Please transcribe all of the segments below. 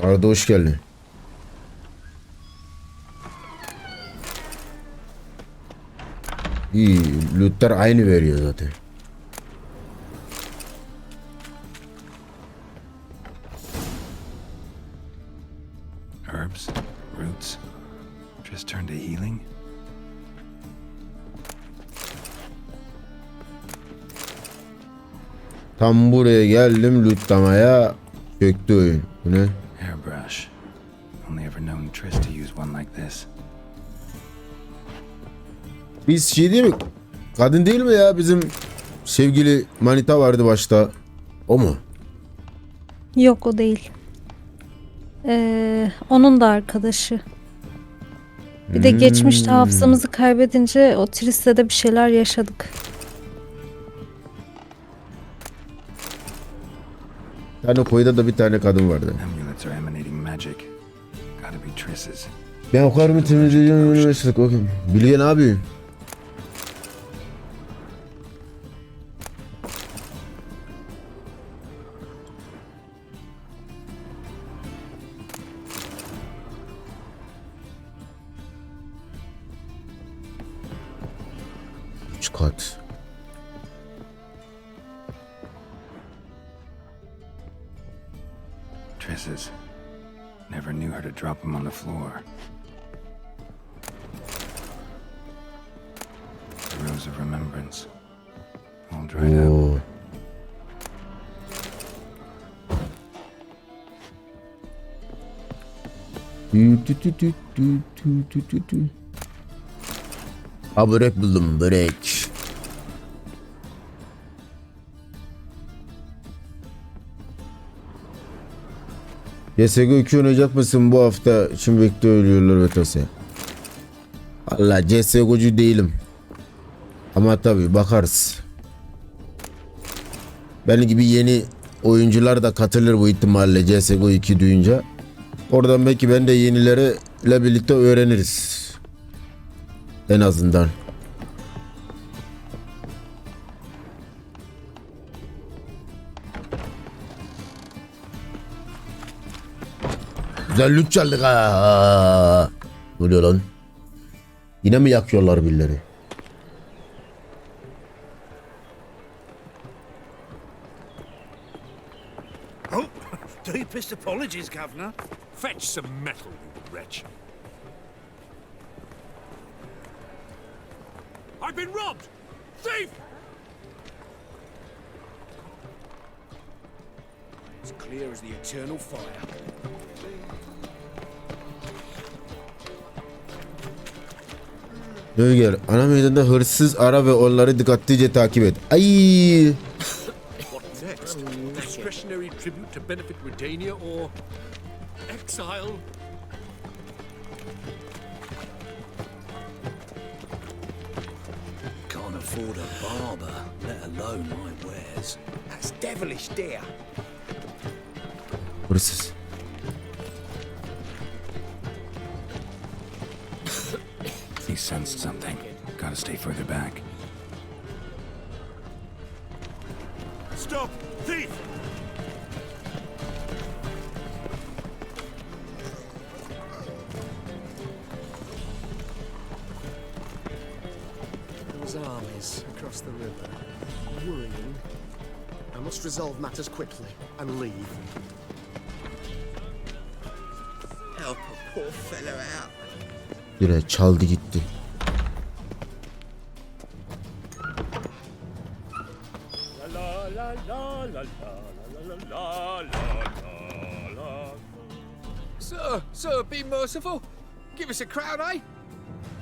Arada hoş geldin. İyi, lootlar aynı veriyor zaten. Herbs, roots, just turn to healing. Tam buraya geldim lootlamaya, çöktü oyun. Bu ne? Hairbrush. Only ever known Triss to use one like this. Biz şey değil mi? Kadın değil mi ya bizim sevgili manita vardı başta. O mu? Yok o değil. Onun da arkadaşı. Bir de geçmişte hafızamızı kaybedince o Triss'le de bir şeyler yaşadık. Bir tane koyda da bir tane kadın vardı. Amulets are emanating magic. Gotta be Triss's. Ben o kadar mı temizleyeceğim üniversitede bakayım. Bilge ne yapıyor? Üç kat. Triss's. Never knew her to drop them on the floor. The rose of remembrance. All dried up. Oo. Ha börek buldum, börek. CSGO 2 oynayacak mısın bu hafta? Şimdi bekliyor ölüyorlar vetası. Valla CSGO'cu değilim. Ama tabi bakarız. Benim gibi yeni oyuncular da katılır bu ihtimalle CSGO 2 duyunca. Oradan belki ben de yenileriyle birlikte öğreniriz. En azından. Güzel loot çaldık ha. Ne oluyor lan? Yine mi yakıyorlar birileri? Oh, deepest apologies, Governor. Fetch some metal, you wretch. I've been robbed! Thief! As clear as the eternal fire. Gel. Ana meydanda hırsız ara ve onları dikkatlice takip et. Ay! What next? Discretionary tribute to benefit Redania or exile? Can't afford a barber, let alone my wares. That's devilish dear. Hırsız. He sensed something. Gotta stay further back. Stop! Thief! Those armies across the river. Worrying. I must resolve matters quickly and leave. Help a poor fellow out. Yine çaldı gitti. Sir, be merciful. Give us a crown, eh?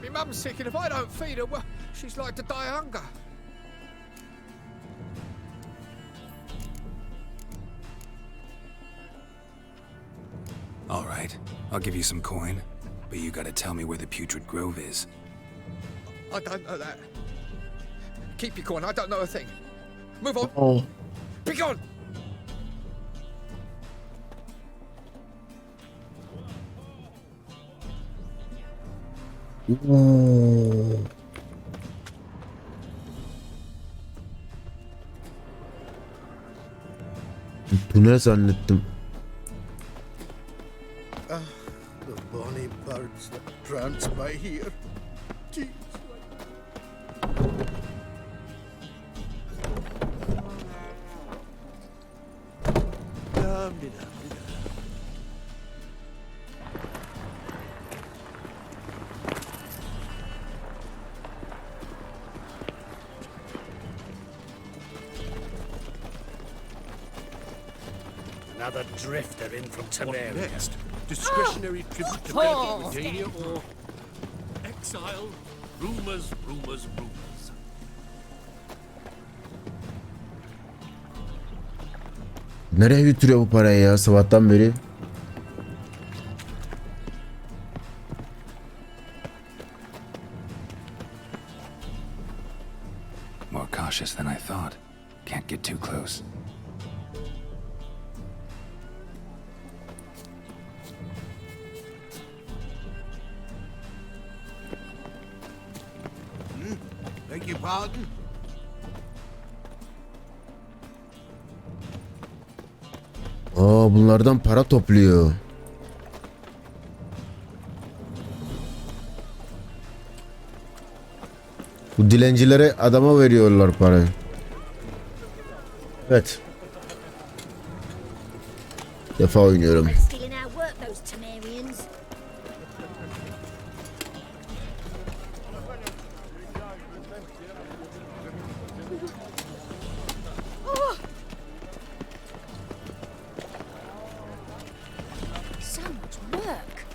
My mum's sick, and if I don't feed her, well, she's like to die of hunger. All right, I'll give you some coin, but you gotta tell me where the putrid grove is. I don't know that. Keep your coin, I don't know a thing. Move on. Oh. Be gone! Oo. Tünel zannettim. The bonny birds that prance by here. Jeez. Another drifter in from Temeria. Next, discretionary tribute to benefit Rodania or exile? Rumors, rumors, rumors. Nereye götürüyor bu parayı ya sabahtan beri? More cautious than I thought. Can't get too close. Beg your pardon? Aa, bunlardan para topluyor. Bu dilencilere adama veriyorlar parayı. Evet. Defa oynuyorum. Stealing our work, those Temerians. So much work.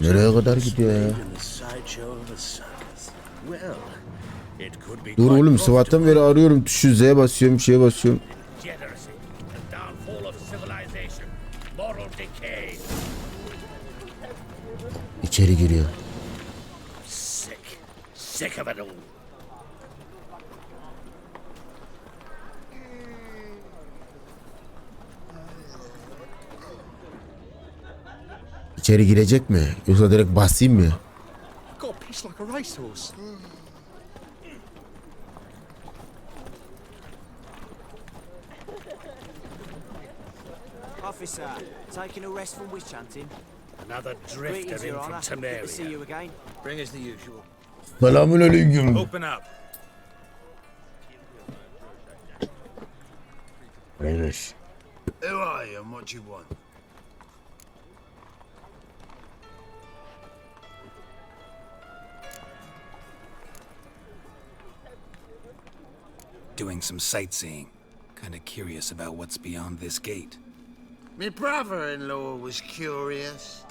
Nereye kadar gidiyor ya? In the sideshow of a circus. Well, it could be Dur quite oğlum sabahtan beri arıyorum. Tuşu Z'ye basıyorum, şeye basıyorum. degeneracy, the downfall of civilization, moral decay. İçeri giriyor. Sick of it all. İçeri girecek mi? Yoksa direkt basayım mı? Got a piece like a racehorse. Officer, taking a rest from witch hunting. Another Greetings, drifter in Your from Honour. Good to see Temeria. you again. Bring us the usual. Selamun aleyküm. Open up. Evet. Who are you and what you want? Doing some sightseeing. Kinda curious about what's beyond this gate. My brother-in-law was curious.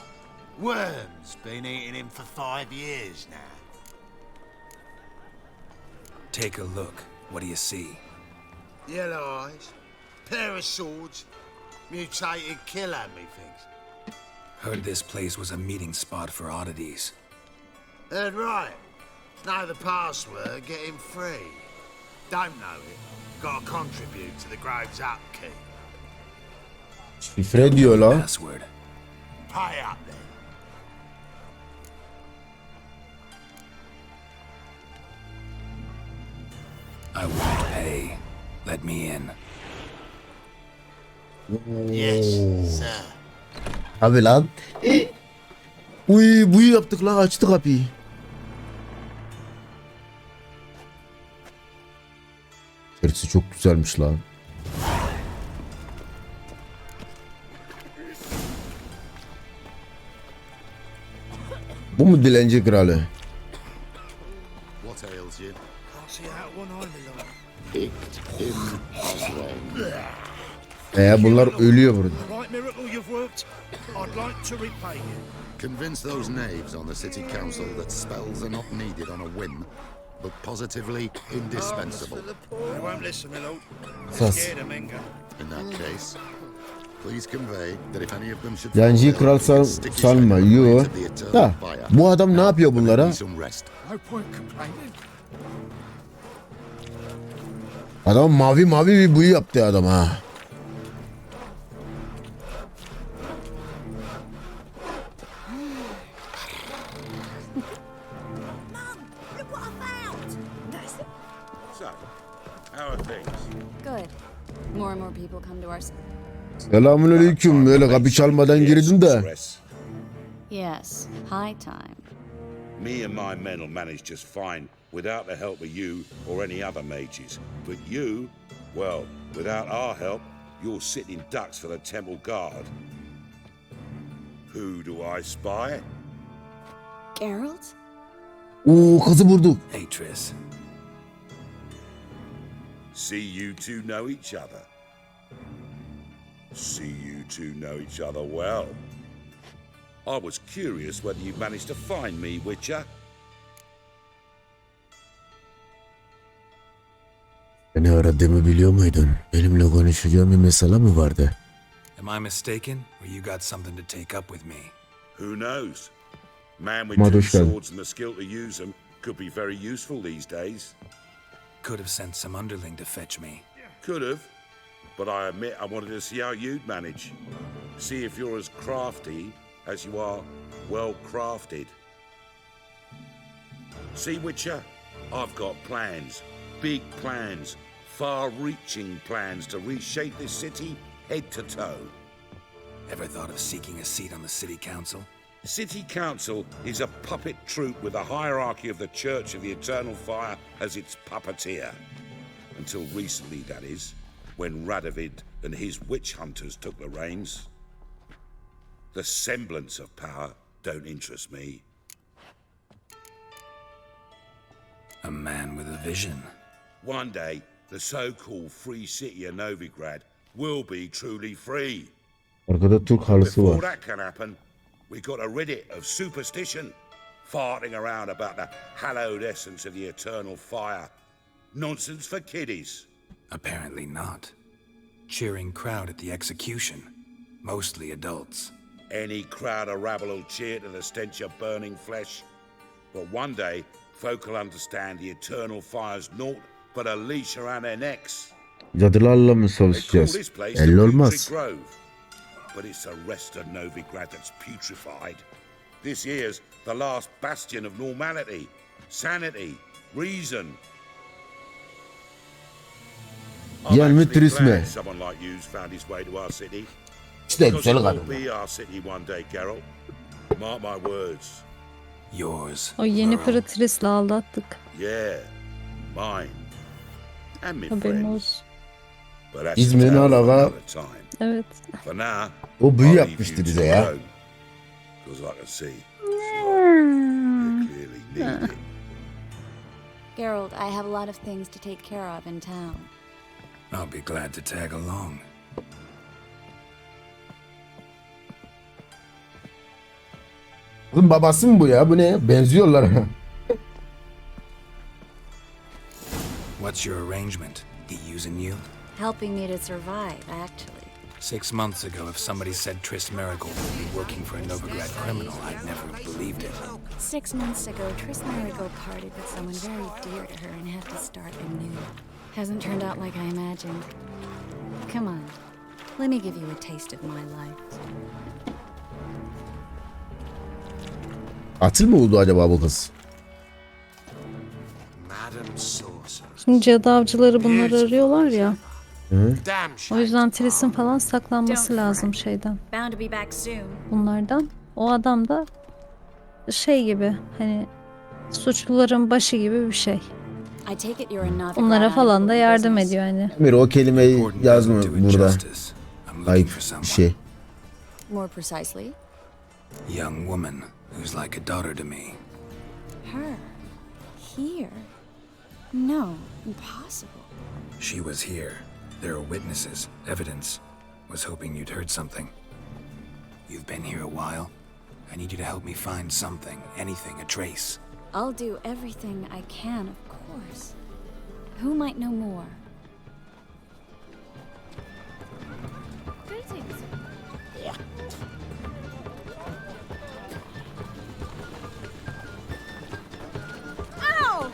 Worms been eating him for 5 years now. Take a look. What do you see? Yellow eyes, pair of swords, mutated killer, methinks. Heard this place was a meeting spot for oddities. Heard right. Know the password, get him free. Don't know it, gotta contribute to the grove's upkeep. Şifre diyor la. Password. Pay up then. I won't pay. Let me in. Yes, sir. Abi lan. Uy, buyu yaptık lan, açtı kapıyı. İçerisi çok güzelmiş lan. Bu mu dilenci kralı? What ails you? Can't see out one eye, my lord. Bunlar ölüyor burada. Right miracle you've worked. I'd like to repay you. Convince those knaves on the city council that spells are not needed on a whim, but positively indispensable. They won't listen, my lord. Sus. Scared of Menga. In that case, please convey that if any of them should Yancıyı kral sanma. Yo. Da. Bu adam ne yapıyor bunlara? some rest. No point complaining. Adam mavi bir buyu yaptı adam ha. things. Good. More and more people come to our... Selamünaleyküm. Böyle kapı çalmadan girdin de. Stress. Yes, high time. Me and my men will manage just fine without the help of you or any other mages. But you, well, without our help, you're sitting ducks for the temple guard. Who do I spy? Geralt? Oo, kızı vurduk. Hey, Triss. See you two know each other. See you two know each other well. I was curious whether you managed to find me, Witcher. Beni aradığımı biliyor muydun? Benimle konuşacağın bir mesele mi vardı? Am I mistaken, or you got something to take up with me? Who knows? Man with Mother two Shell. swords and the skill to use them could be very useful these days. Could have sent some underling to fetch me. Could have, but I admit I wanted to see how you'd manage. See if you're as crafty as you are well crafted. See, Witcher, I've got plans, big plans, far-reaching plans to reshape this city head to toe. Ever thought of seeking a seat on the city council? City Council is a puppet troupe with a hierarchy of the Church of the Eternal Fire as its puppeteer. Until recently, that is, when Radovid and his witch hunters took the reins. The semblance of power don't interest me. A man with a vision. One day, the so-called free city of Novigrad will be truly free. Arkada Türk halısı Before var. that can happen, we got to rid it of superstition, farting around about the hallowed essence of the eternal fire. Nonsense for kiddies. Apparently not. Cheering crowd at the execution. Mostly adults. Any crowd of rabble will cheer to the stench of burning flesh. But one day, folk will understand the eternal fire's naught but a leash around their necks. Cadılarla mı They call çalışacağız? this place the Belli Putrid olmaz. Grove. But it's the rest of Novigrad that's putrefied. This here's the last bastion of normality, sanity, reason. I'm Gel mi actually Triss mi? glad someone like you's found his way to our city. İşte Because güzel it will kadın. be our city one day, Geralt. Mark my words. Yours. O yeni Varro. pırı Triss'le aldattık. Yeah, mine. And my Haberin friends. olsun. But that's İzmir'in a tale for hala- another time. Evet. For now, O büyü I'll leave yapmıştı you bize two ya. alone. Because I can see you clearly need it. Geralt, I have a lot of things to take care of in town. I'll be glad to tag along. Kızın babası mı bu ya? Bu ne? Benziyorlar. What's your arrangement? He using you? Helping me to survive, actually. 6 months ago, if somebody said Triss Merigold would be working for a Novigrad criminal, I'd never have believed it. 6 months ago, Triss Merigold parted with someone very dear to her and had to start anew. Hasn't turned out like I imagined. Come on, let me give you a taste of my life. Atil mi oldu acaba bu kız? Madam Sorcerer. Şimdi cadı avcıları bunları arıyorlar ya. Damn O shame. yüzden Triss'in falan saklanması lazım şeyden. Bound to be back soon. Bunlardan. O adam da şey gibi hani suçluların başı gibi bir şey. I take it you're a Novigrad Bunlara falan da unimportant yardım business. ediyor hani. Emir o kelimeyi Important yazma doesn't do it burada. justice. I'm looking Ayıp for bir someone. şey. More precisely, Young woman who's like a daughter to me. her. Here? No, impossible. She was here. There are witnesses, evidence. Was hoping you'd heard something. You've been here a while. I need you to help me find something, anything, a trace. I'll do everything I can, of course. Who might know more? Greetings. Ow!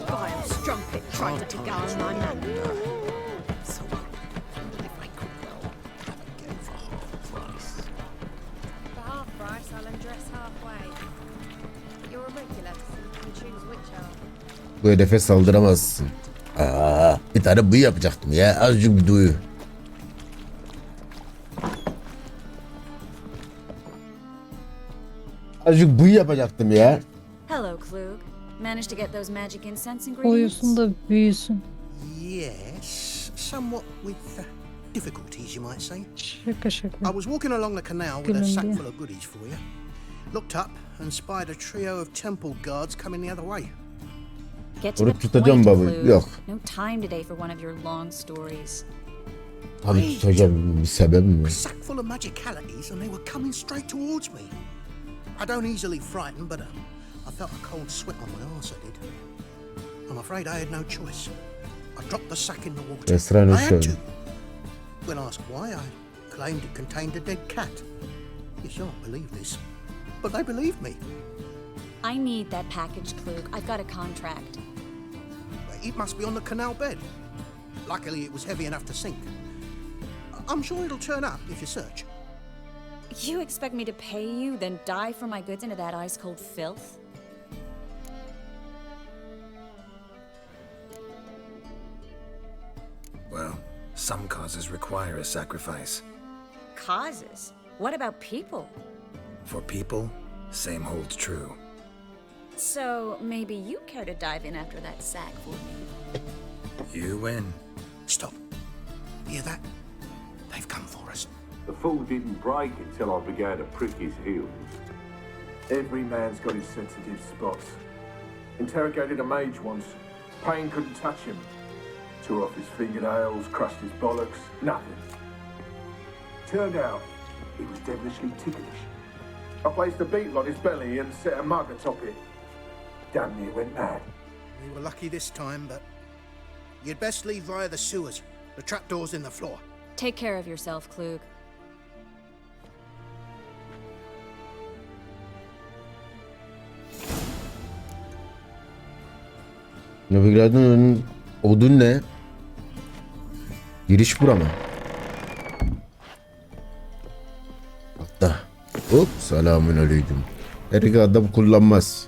Vile strumpet tried to beguile my man. So, if I could, well, have it again for half price. For half price, I'll undress halfway. Bu hedefe saldıramazsın. Bir tane bu yapacaktım ya. Azıcık bir duyu. Azıcık bu yapacaktım ya. Hello, Klug. Managed to get those magic incense ingredients? Boyusun da büyüsün. Yes, somewhat with difficulties, you might say. Şaka şaka. I was walking along the canal with a Gülüm sack diye. full of goodies for you. Looked up and spied a trio of temple guards coming the other way. Get to Vurup the tutacağım point, baba. Klug. Yok. No time today for one of your long stories. Tabii tutacağım, bir sebep mi A var? sack full of magicalities and they were coming straight towards me. I don't easily frighten, but I felt a cold sweat on my arse, I did. I'm afraid I had no choice. I dropped the sack in the water. Esra I ne had to. söyledi? When asked why, I claimed it contained a dead cat. You shan't believe this, but they believed me. I need that package, Klug. I've got a contract. It must be on the canal bed. Luckily, it was heavy enough to sink. I'm sure it'll turn up if you search. You expect me to pay you, then dive for my goods into that ice-cold filth? Well, some causes require a sacrifice. Causes? What about people? For people, same holds true. So, maybe you care to dive in after that sack for me? You win. Stop. Hear that? They've come for us. The fall didn't break until I began to prick his heels. Every man's got his sensitive spots. Interrogated a mage once. Pain couldn't touch him. Tore off his fingernails, crushed his bollocks, nothing. Turned out, he was devilishly ticklish. I placed a beetle on his belly and set a mug atop it. Damn near went mad. We were lucky this time, but you'd best leave via the sewers. The trapdoor's in the floor. Take care of yourself, Klug. Navigasyonun odun ne? Giriş bura mı? Hatta. Hop, selamun aleyküm. Her adam kullanmaz.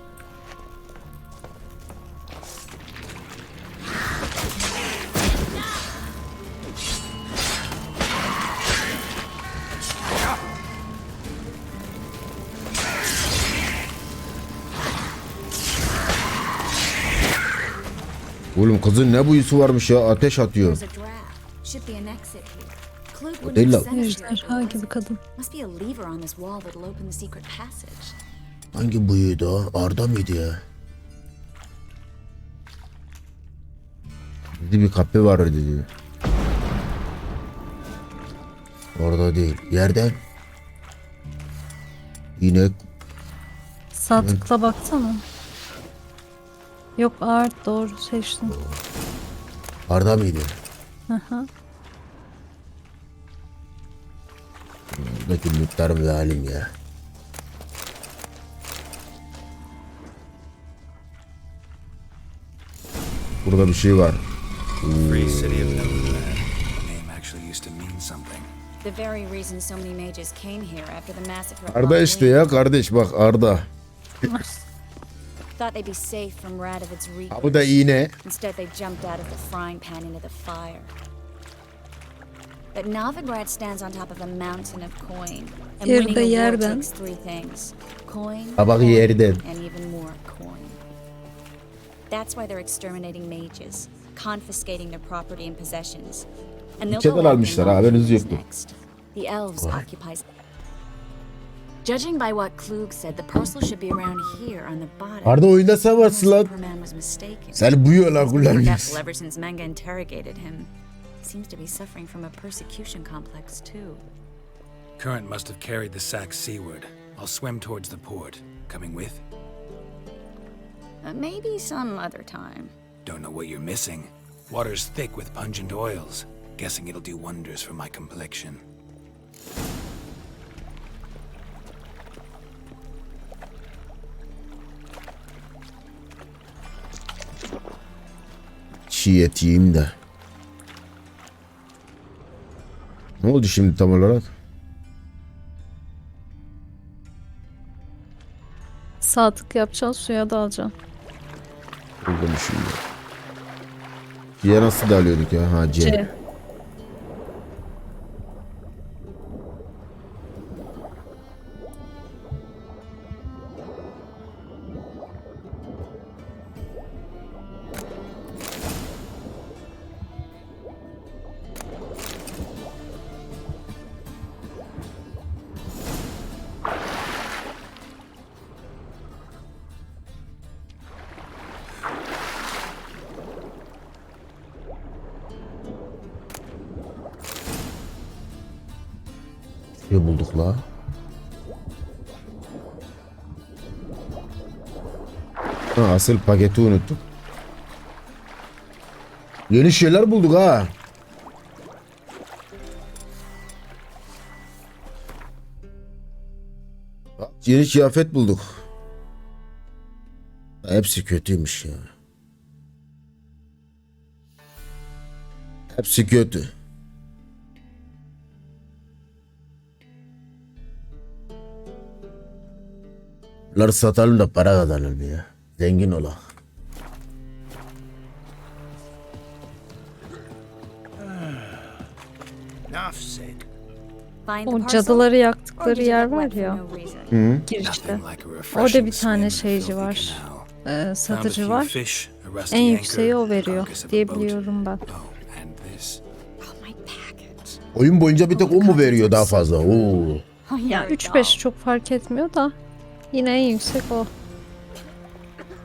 Oğlum kızın ne buyusu varmış ya, ateş atıyor. O değil lan. Ejderha gibi kadın. Hangi buyuydu o? Arda mıydı ya? Dedi bir kapı var dedi. Orada değil. Yerden. Yine. Sağ tıkla baksana. Yok art doğru seçtim. Arda mıydı? Aha. Buradaki miktarım zalim ya. Burada bir şey var. Free city of no land. The name actually used to mean something. The very reason so many mages came here after the massacre of Arda işte ya kardeş, bak Arda. Thought they'd be safe from Radovid's reapers. Bu da iğne. Instead, they jumped out of the frying pan into the fire. But Novigrad stands on top of a mountain of coin. And winning a war yerden. takes three things. Coin, Tabak coin, yerden. and even more coin. That's why they're exterminating mages, confiscating their property and possessions. And they'll İçeriden go after almışlar, haberiniz non-humans yoktu. next. The elves occupies. Judging by what Klug said, the parcel should be around here on the bottom. Arda oyunda savaşsın lan. Superman was mistaken. Sen bu yola He's been kullanıyorsun. forgetful ever since Manga interrogated him. Seems to be suffering from a persecution complex too. Current must have carried the sack seaward. I'll swim towards the port. Coming with? Maybe some other time. Don't know what you're missing. Water's thick with pungent oils. Guessing it'll do wonders for my complexion. Çiğ et yiyeyim de. Ne oldu şimdi tam olarak? Sağ tık yapacaksın, suya dalacaksın. Buldum şimdi. C'ye nasıl dalıyorduk ya? Ha C. C. Ne bulduk la? Ha, asıl paketi unuttum. Yeni şeyler bulduk ha. Yeni kıyafet bulduk. Hepsi kötüymüş ya. Hepsi kötü. Bunları satalım da para kazanalım ya. Zengin olak. Enough said. Find the O parcel, cadıları or yaktıkları did you yer get var wet for ya. no reason? Hı. Girişte. Nothing like a Orada refreshing bir tane swim in a şeyci filthy var. canal. Found a Satıcı few var. fish, a rusty En anchor, yükseği o veriyor carcass of a diye boat. biliyorum ben. Oh, and this. Oh, my package. Oyun boyunca bir tek o mu veriyor daha fazla? Oo. Oh, Ya you're a 3-5 doll. çok fark etmiyor da yine en yüksek o.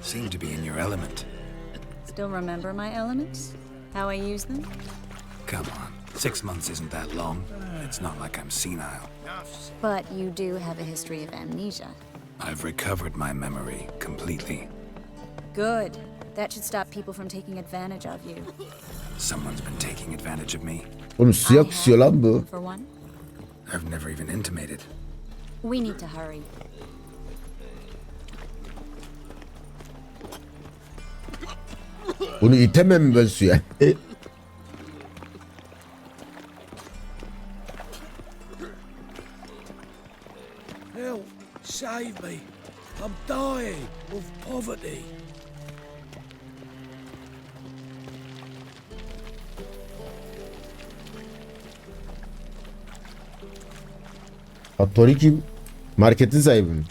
Seem to be in your element. Still remember my elements? How I use them? Come on, 6 months isn't that long. It's not like I'm senile. But you do have a history of amnesia. I've recovered my memory completely. Good. That should stop people from taking advantage of you. Someone's been taking advantage of me. Oğlum suya kısıyor lan bu. For one, I've never even intimated. we need to hurry. Bunu itemem ben suya. Help! Save me! I'm dying of poverty. Hattori kim? Marketin sahibi mi?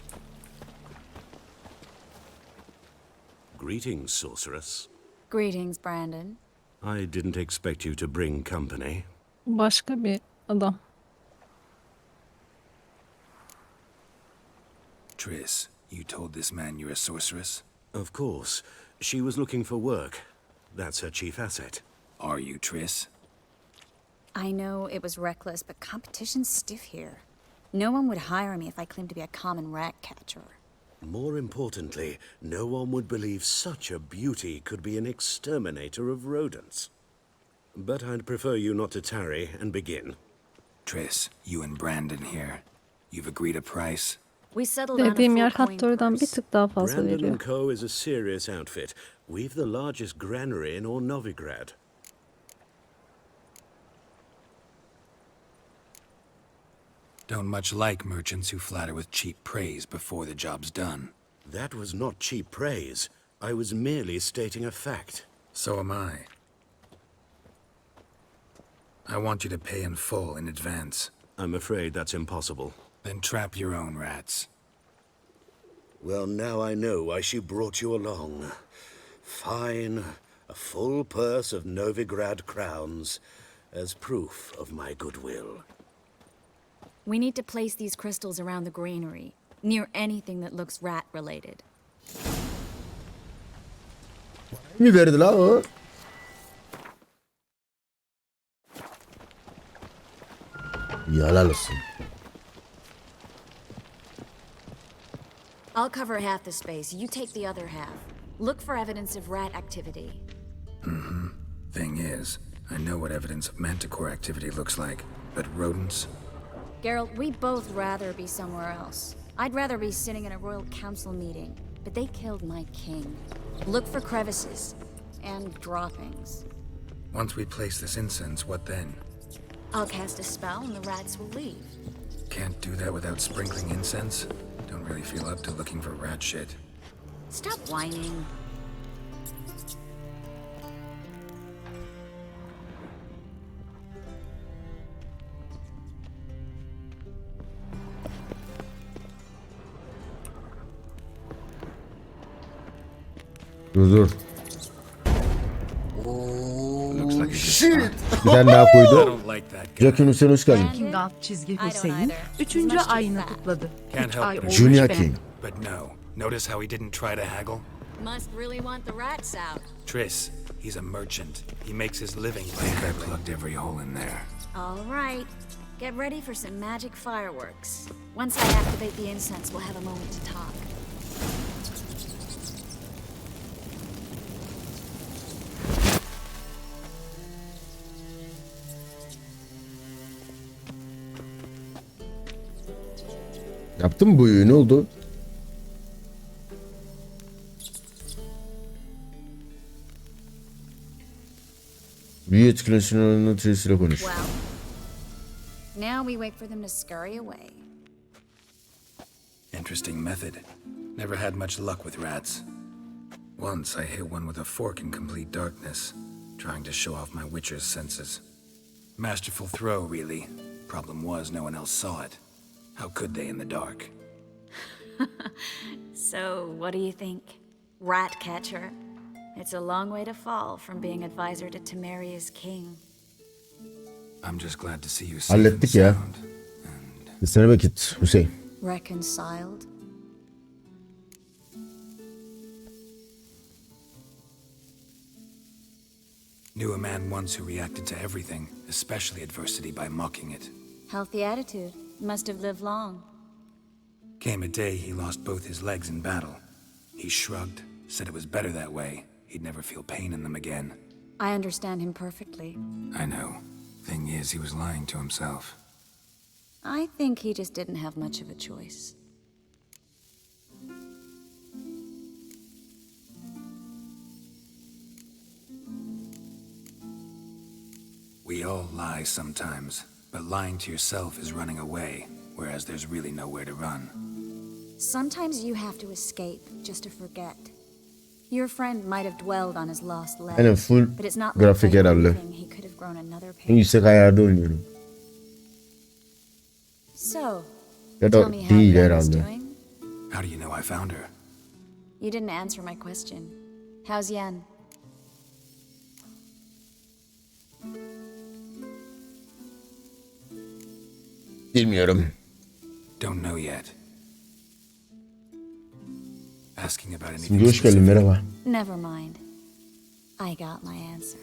Greetings, sorceress. Greetings, Brandon. I didn't expect you to bring company. Başka bir adam. Triss, you told this man you're a sorceress? Of course. She was looking for work. That's her chief asset. Are you, Triss? I know it was reckless, but competition's stiff here. No one would hire me if I claimed to be a common rat catcher. More importantly, no one would believe such a beauty could be an exterminator of rodents. But I'd prefer you not to tarry and begin. Triss, you and Brandon here. You've agreed a price? We settled on a Dediğim yer full coin Hattori'den bir purse. tık daha fazla Brandon veriyor. and Co. is a serious outfit. We've the largest granary in all Novigrad. Don't much like merchants who flatter with cheap praise before the job's done. That was not cheap praise. I was merely stating a fact. So am I. I want you to pay in full in advance. I'm afraid that's impossible. Then trap your own rats. Well, now I know why she brought you along. Fine, a full purse of Novigrad crowns as proof of my goodwill. We need to place these crystals around the granary, near anything that looks rat-related. Mi verdi la o? Yalan olsun. I'll cover half the space, you take the other half. Look for evidence of rat activity. Thing is, I know what evidence of manticore activity looks like, but rodents? Geralt, we'd both rather be somewhere else. I'd rather be sitting in a royal council meeting, but they killed my king. Look for crevices and droppings. Once we place this incense, what then? I'll cast a spell and the rats will leave. Can't do that without sprinkling incense? Don't really feel up to looking for rat shit. Stop whining. Dur. Looks like a good Shit! spot. Bir tane daha I koydu. don't like that guy. Jackie Hüseyin hoş geldin. King Alt çizgi Hüseyin 3. ayını kutladı. Can't 3 help ay but olmuş Junior be. King. But no. Notice how he didn't try to haggle? Must really want the rats out. Triss, he's a merchant. He makes his living by I plugged every hole in there. All right. Get ready for some magic fireworks. Once I activate the incense, we'll have a moment to talk. Yaptın mı bu büyüğü? Ne oldu? Büyü etkileşim alanında Triss ile konuş. Well, now we wait for them to scurry away. Interesting method. Never had much luck with rats. Once I hit one with a fork in complete darkness, trying to show off my witcher's senses. Masterful throw, really. Problem was, no one else saw it. How could they in the dark? So, what do you think? Rat catcher? It's a long way to fall from being advisor to Temeria's king. I'm just glad to see you safe and Hallettik ya. sound. Gitsene vakit Hüseyin. Reconciled? Knew a man once who reacted to everything, especially adversity, by mocking it. Healthy attitude. Must have lived long. Came a day he lost both his legs in battle. He shrugged, said it was better that way. He'd never feel pain in them again. I understand him perfectly. I know. Thing is, he was lying to himself. I think he just didn't have much of a choice. We all lie sometimes, but lying to yourself is running away, whereas there's really nowhere to run. Sometimes you have to escape just to forget. Your friend might have dwelled on his lost leg, Aynen full but it's not grafik like herhalde. he could have grown another pair. En yüksek ayarda oynuyorum. So, Ya tell da me how değil Yen is herhalde. doing. How do you know I found her? You didn't answer my question. How's Yen? Bilmiyorum. Don't know yet. Asking about anything Şimdi hoş geldin, specific? merhaba. Never mind. I got my answer.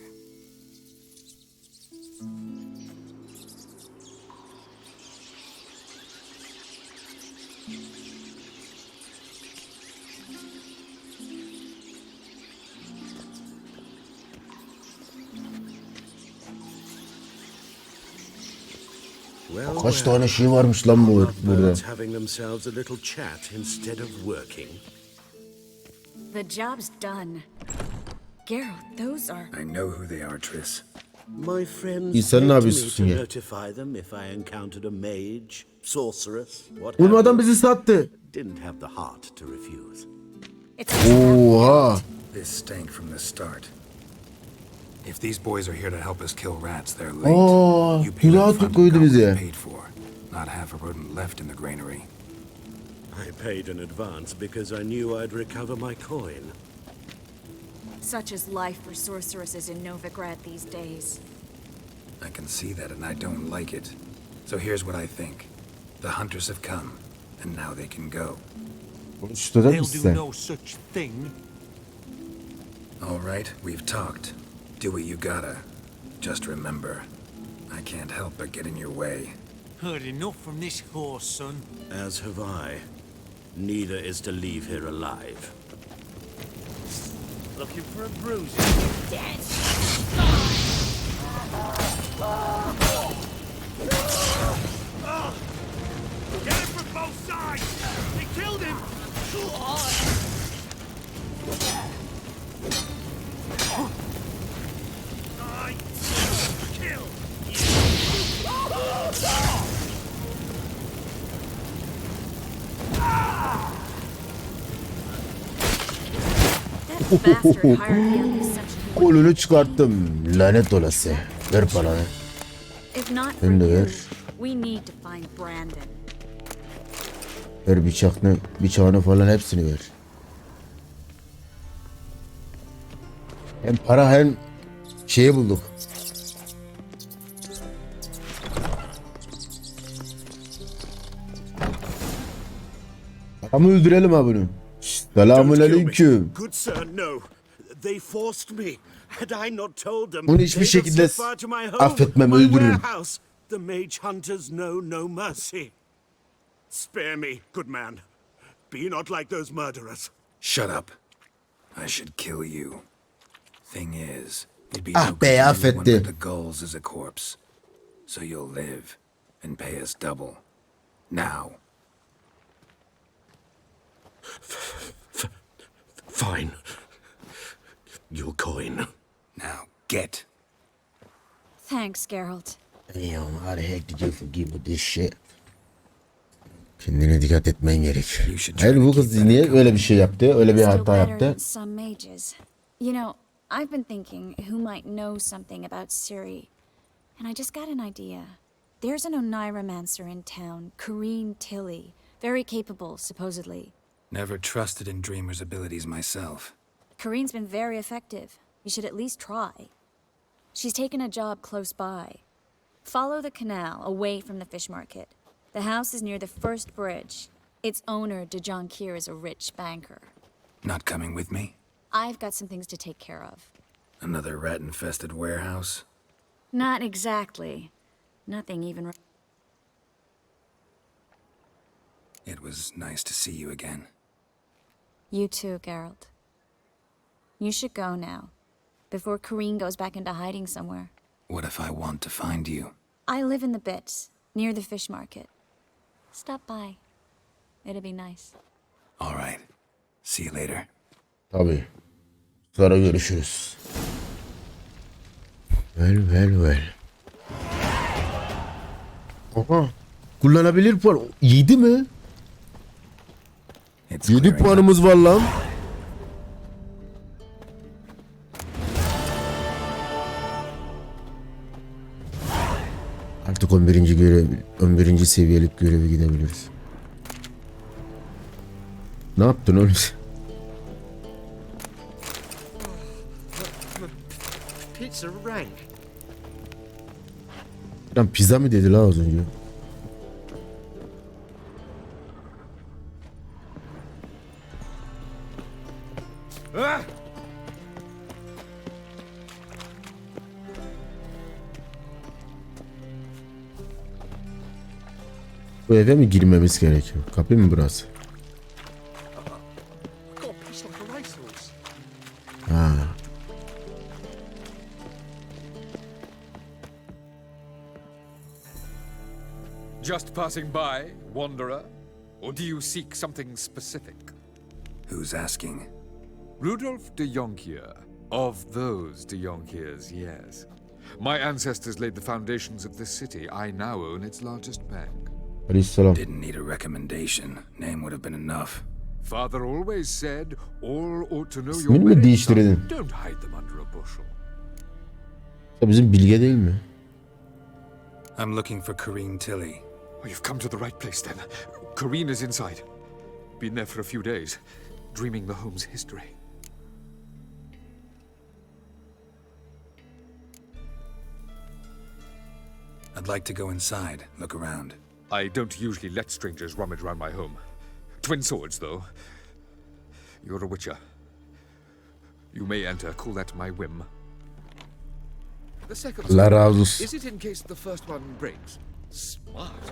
Kaç tane şey varmış lan bu burada. Birds having themselves a little chat instead of working. The job's done. Geralt, those are... I know who they are, Triss. My friends İnsan ne begged me yapıyorsun to ya? notify them if I encountered a mage, sorceress, what Oğlum have adam you. bizi sattı. Didn't have the heart to refuse. Oha. This stank from the start. If these boys are here to help us kill rats, they're late. Aa, You paid tuzağa upfront koydu and got bize. what you paid for. Not half a rodent left in the granary. I paid in advance because I knew I'd recover my coin. Such is life for sorceresses in Novigrad these days. I can see that and I don't like it. So here's what I think. The hunters have come, and now they can go. Tutacak They'll mısın do sen? no such thing. All right, we've talked. Do what you gotta. Just remember, I can't help but get in your way. Heard enough from this horse, son. As have I. Neither is to leave here alive. Looking for a bruise? Dead! Get him from both sides! They killed him! I kill you! Bastard hired me on this section. Kolunu çıkarttım. Lanet olası. Ver paranı. If not for Sen de you, ver. we need to find Brandon. Ver bıçağını falan hepsini ver. Hem para hem şeyi bulduk. Ama öldürelim ha bunu. Selamun aleyküm. Good sir, no. They forced me. Had I not told them, Bunu hiçbir they'd have şekilde set fire to my home, affetmem, my öldürürüm. warehouse. The mage hunters know no mercy. Spare me, good man. Be not like those murderers. Shut up. I should kill you. Thing is, you'd be Ah no be, good to anyone affetti. but the gulls as a corpse. So you'll live and pay us double. Now. Fine. Your coin. Now get. Thanks, Geralt. Damn, how the heck did you forgive with this shit? Kendine dikkat etmen gerek. Hayır, bu kız niye öyle bir şey yaptı? Öyle bir Still hata better yaptı. than some mages. You know, I've been thinking who might know something about Ciri, and I just got an idea. There's an oneiromancer in town, Corrine Tilly, very capable, supposedly. Never trusted in Dreamer's abilities myself. Corrine's been very effective. You should at least try. She's taken a job close by. Follow the canal away from the fish market. The house is near the first bridge. Its owner, Dejon Kier, is a rich banker. Not coming with me? I've got some things to take care of. Another rat-infested warehouse? Not exactly. Nothing even... It was nice to see you again. You too, Geralt. You should go now, before Corrine goes back into hiding somewhere. What if I want to find you? I live in the bits, near the fish market. Stop by. It'll be nice. All right. See you later. Tabii. Sonra görüşürüz. Well. Aha. Kullanabilir puan. 7 mi? 7 puanımız var lan. Artık 11. seviyelik görevi gidebiliriz. Ne yaptın oğlum? Pizza rank. Lan pizza mı dedi la az önce? Bu eve mi girmemiz gerekiyor? Kapı mı burası? Ha. Just passing by, wanderer? Or do you seek something specific? Who's asking? Rudolf de Jonkier. Of those de Jonkiers, yes. My ancestors laid the foundations of this city. I now own its largest bank. Didn't need a recommendation. Name would have been enough. Father always said, all ought to know your İsmini mi ways. değiştirdin? Don't hide them under a bushel. Ya bizim Bilge değil mi? I'm looking for Corrine Tilly. Oh, you've come to the right place then. Corrine is inside. Been there for a few days, dreaming the home's history. I'd like to go inside, look around. I don't usually let strangers rummage around my home. Twin swords, though. You're a witcher. You may enter, call that my whim. The second Allah sword, razı olsun. is it in case the first one breaks? Smart.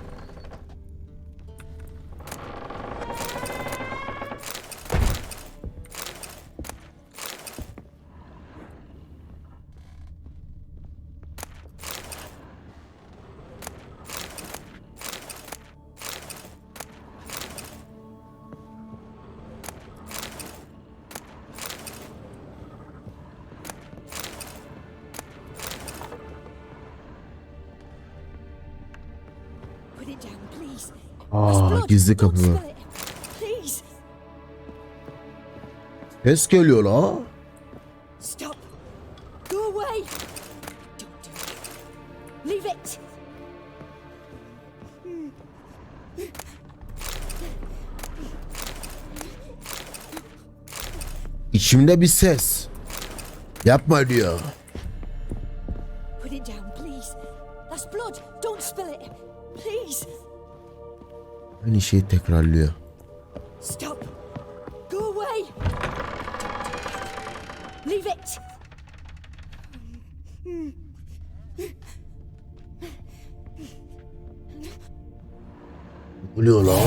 Put it down, please. Aa, gizli kapı var. Please. Ses geliyor la. Stop. Go away. Don't do that. Leave it. İçimde bir ses. Yapma diyor. Put it down, please. That's blood. Don't spill it. Please. Aynı şeyi tekrarlıyor. Stop. Go away. Leave it. Ne oluyor la?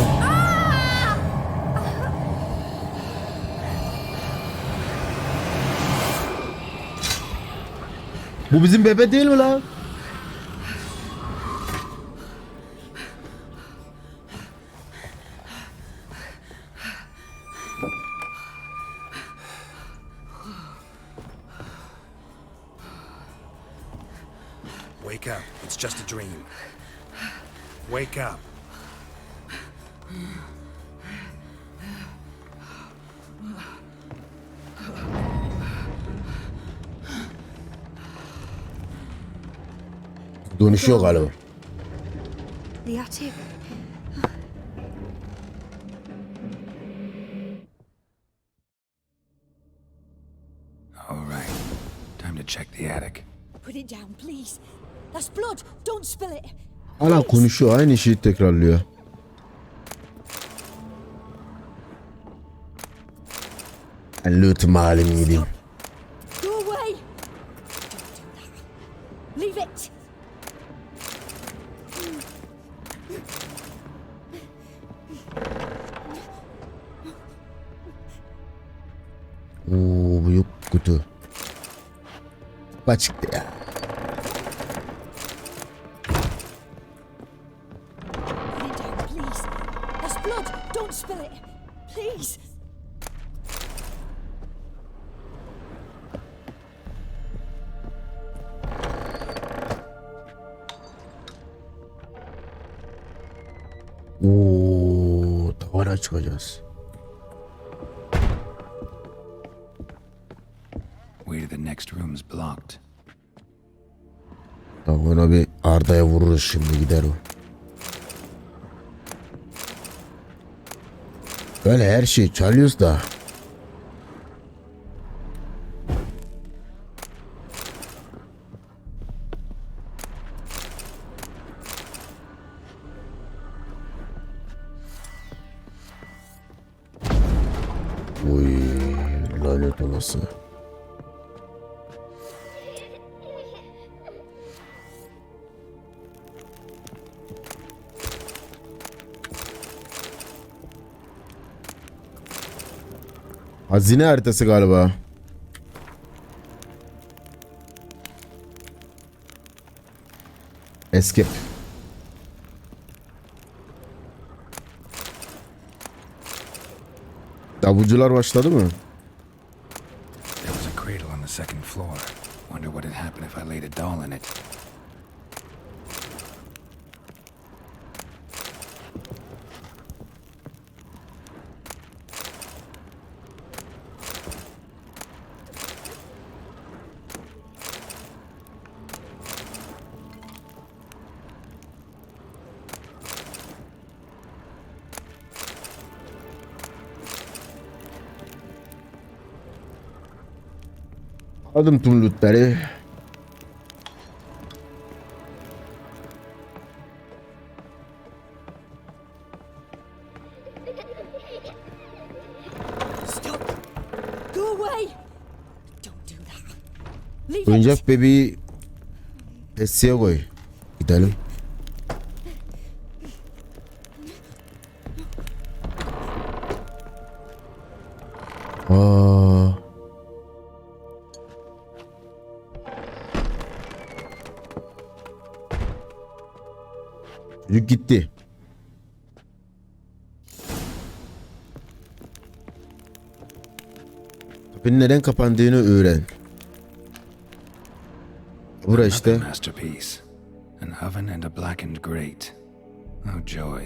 Bu bizim bebe değil mi lan? Wake up. It's just a dream. Wake up. Dönüşüyor galiba. The attic. All right. Time to check the attic. Put it down, please. That's blood. Don't spill it. Hala konuşuyor, aynı şeyi tekrarlıyor. Ben lütfen halim gideyim. Go away. Don't do that. Leave it. Oo, bu yok kutu. Açıktı ya. Put it down, please. That's blood. Don't spill it. Please. Oo, tavana çıkacağız. Way to the next room's blocked. Tavana bir Arda'ya vururuz şimdi, gider o. Böyle her şeyi çalıyoruz da. Uy, lanet olası. Hazine haritası galiba. Escape. Davulcular başladı mı? There was a cradle on the second floor. Wonder what had happened if I laid a doll in it. Adım tüm lootları. Stop. Go away. Don't do that. Leave it. Oyuncak bebeği Pesiye koy. Gidelim. Aa. Çocuk gitti. Kapının neden kapandığını öğren. Bura işte. Another masterpiece. An oven and a blackened grate. Oh joy.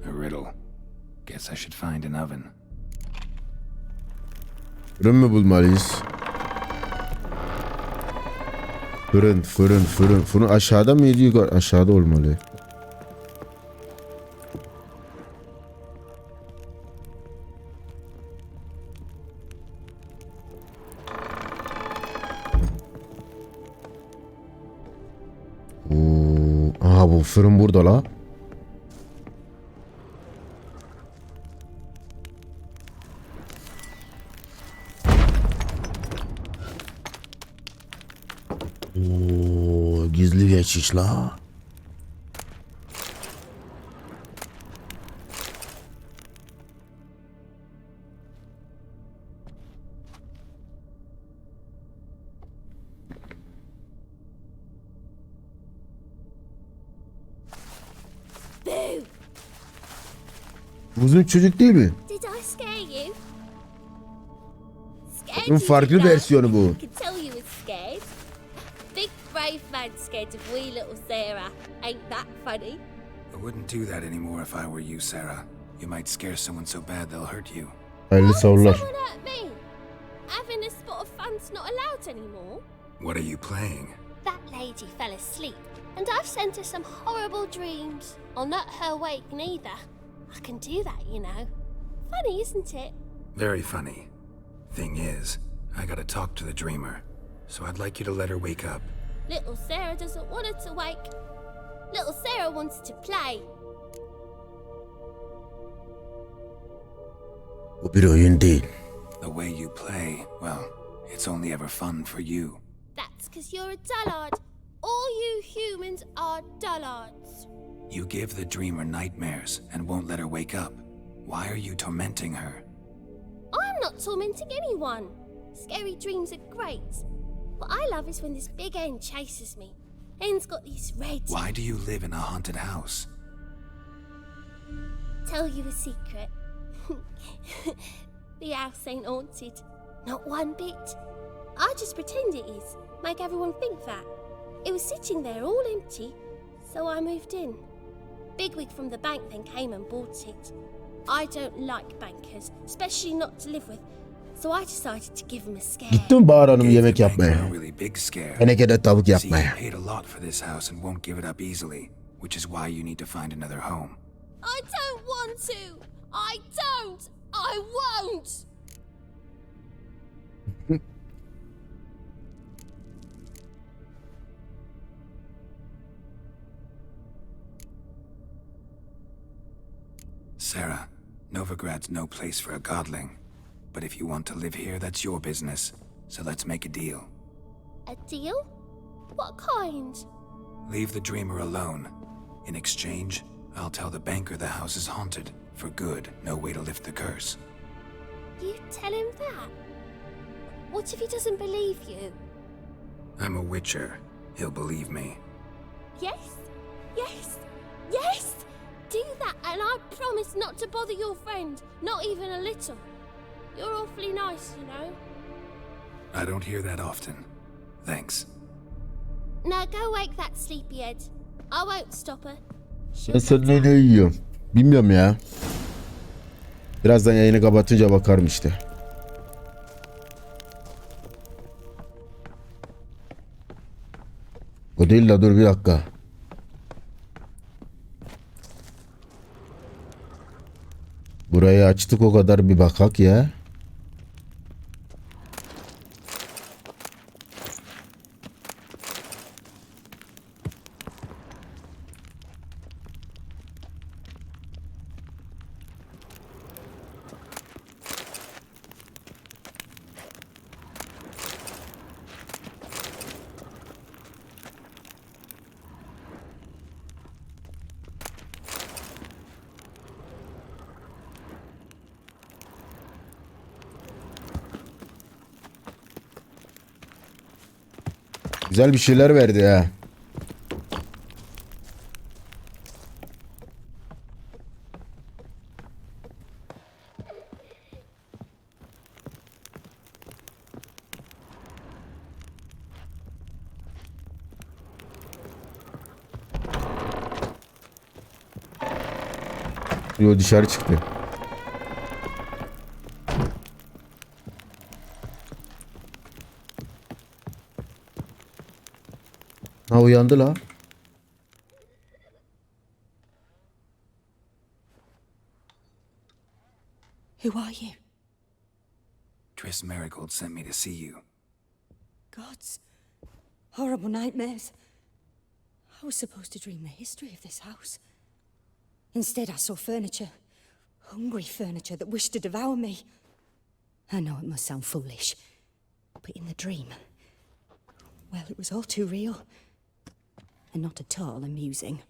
A riddle. Guess I should find an oven. Fırın mı bulmalıyız? Fırın. Fırın aşağıda mıydı yukarı? Aşağıda olmalı. Aha bu fırın burada la. Gizli geçiş la. Uzun çocuk değil mi? Did I scare you? Bunun farklı versiyonu bu. I could tell you was scared. Big brave man scared of wee little Sarah. Ain't that funny? I wouldn't do that anymore if I were you, Sarah. You might scare someone so bad they'll hurt you. Hayırlı savurlar. Someone hurt me. Having a spot of fun's not allowed anymore. What are you playing? That lady fell asleep, and I've sent her some horrible dreams. I'll not her wake neither. I can do that, you know. Funny, isn't it? Very funny. Thing is, I gotta talk to the dreamer, so I'd like you to let her wake up. Little Sarah doesn't want her to wake. Little Sarah wants to play. Bu bir oyun değil. The way you play, well, it's only ever fun for you. That's 'cause you're a dullard. All you humans are dullards. You give the dreamer nightmares and won't let her wake up. Why are you tormenting her? I'm not tormenting anyone. Scary dreams are great. What I love is when this big hen chases me. Hen's got these red... Why do you live in a haunted house? Tell you a secret. The house ain't haunted. Not one bit. I just pretend it is. Make everyone think that. It was sitting there all empty, so I moved in. Bigwig from the bank then came and bought it. I don't like bankers, especially not to live with, so I decided to give him a scare. Gittim Bahar Hanım yemek yapmaya. A really big scare. Tenekede tavuk See, you yapmaya. paid a lot for this house and won't give it up easily, which is why you need to find another home. I don't want to. I don't. I won't. Sarah, Novigrad's no place for a godling. But if you want to live here, that's your business. So let's make a deal. A deal? What kind? Leave the dreamer alone. In exchange, I'll tell the banker the house is haunted. For good, no way to lift the curse. You tell him that? What if he doesn't believe you? I'm a witcher. He'll believe me. Yes? Yes? Yes! Do that and I promise not to bother your friend. Not even a little. You're awfully nice, you know. I don't hear that often. Thanks. Now go wake that sleepyhead. I won't stop her. Ben seninle ne yiyorum? Bilmiyorum ya. Birazdan yayını kapatınca bakarım işte. O değil la, dur bir dakika. Burayı açtık, o kadar bir bakak ya. Güzel bir şeyler verdi ya. Yo, dışarı çıktı. uyandı la. Who are you? Triss Marigold sent me to see you. Gods. Horrible nightmares. I was supposed to dream the history of this house. Instead, I saw furniture. Hungry furniture that wished to devour me. I know it must sound foolish, but in the dream, well, it was all too real. And not at all amusing.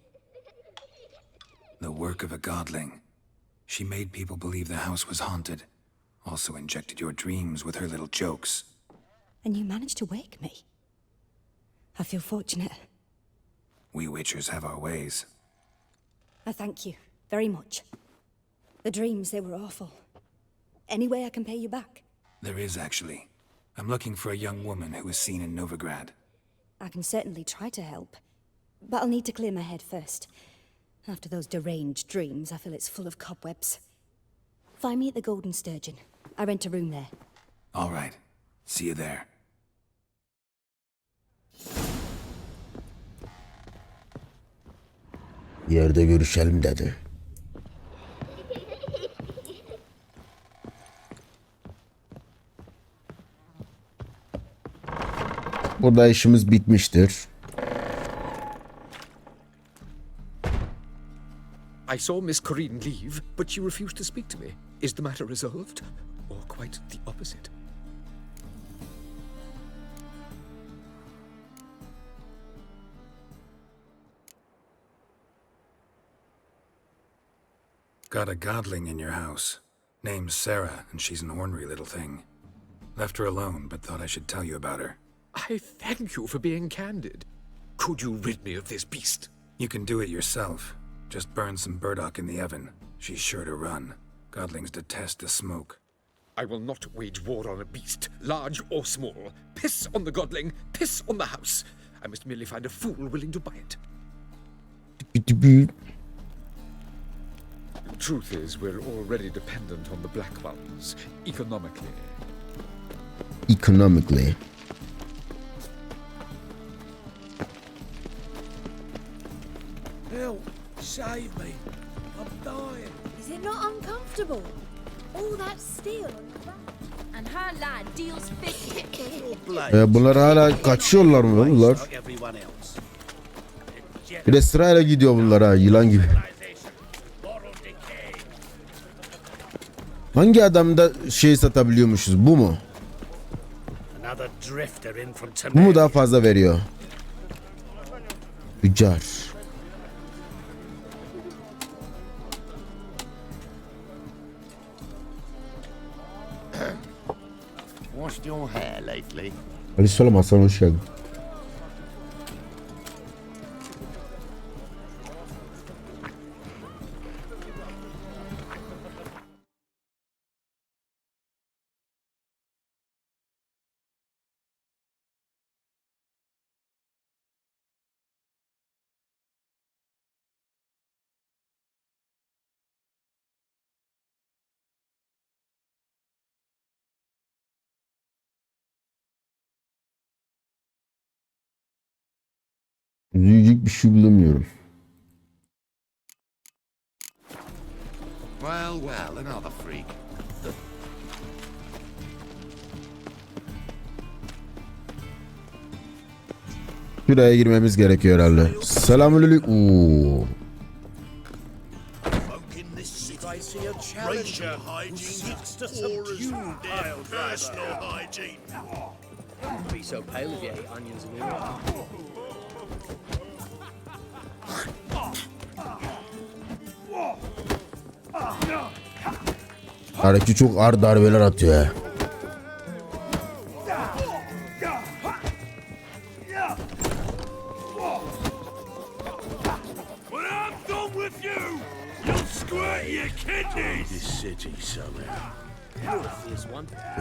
The work of a godling. She made people believe the house was haunted. Also injected your dreams with her little jokes. And you managed to wake me. I feel fortunate. We witchers have our ways. I thank you very much. The dreams, they were awful. Any way I can pay you back? There is, actually. I'm looking for a young woman who was seen in Novigrad. I can certainly try to help. But I'll need to clear my head first. After those deranged dreams, I feel it's full of cobwebs. Find me at the Golden Sturgeon. I rent a room there. All right. See you there. Yerde görüşelim dedi. Burada işimiz bitmiştir. I saw Miss Corinne leave, but she refused to speak to me. Is the matter resolved? Or quite the opposite? Got a godling in your house. Name's Sarah, and she's an ornery little thing. Left her alone, but thought I should tell you about her. I thank you for being candid. Could you rid me of this beast? You can do it yourself. Just burn some burdock in the oven. She's sure to run. Godlings detest the smoke. I will not wage war on a beast, large or small. Piss on the godling, piss on the house. I must merely find a fool willing to buy it. The truth is, we're already dependent on the Black Ones, economically. Economically. Help! Save me! I'm dying! Is it not uncomfortable? All that steel on the back. And her lad deals fifty. Bunlar hala kaçıyorlar mı bunlar? Bir de sırayla gidiyor bunlar ha, yılan gibi. Hangi adamda şey satabiliyormuşuz? Bu mu? Bu mu daha fazla veriyor? Tüccar. Washed your hair lately? Aleykümselam Hasan, hoş geldin. Diyecek bir şey bulamıyorum. Well, another freak. Şuraya girmemiz gerekiyor herhalde. Selamünaleyküm. Oo. Hareketi çok ağır darbeler atıyor ya.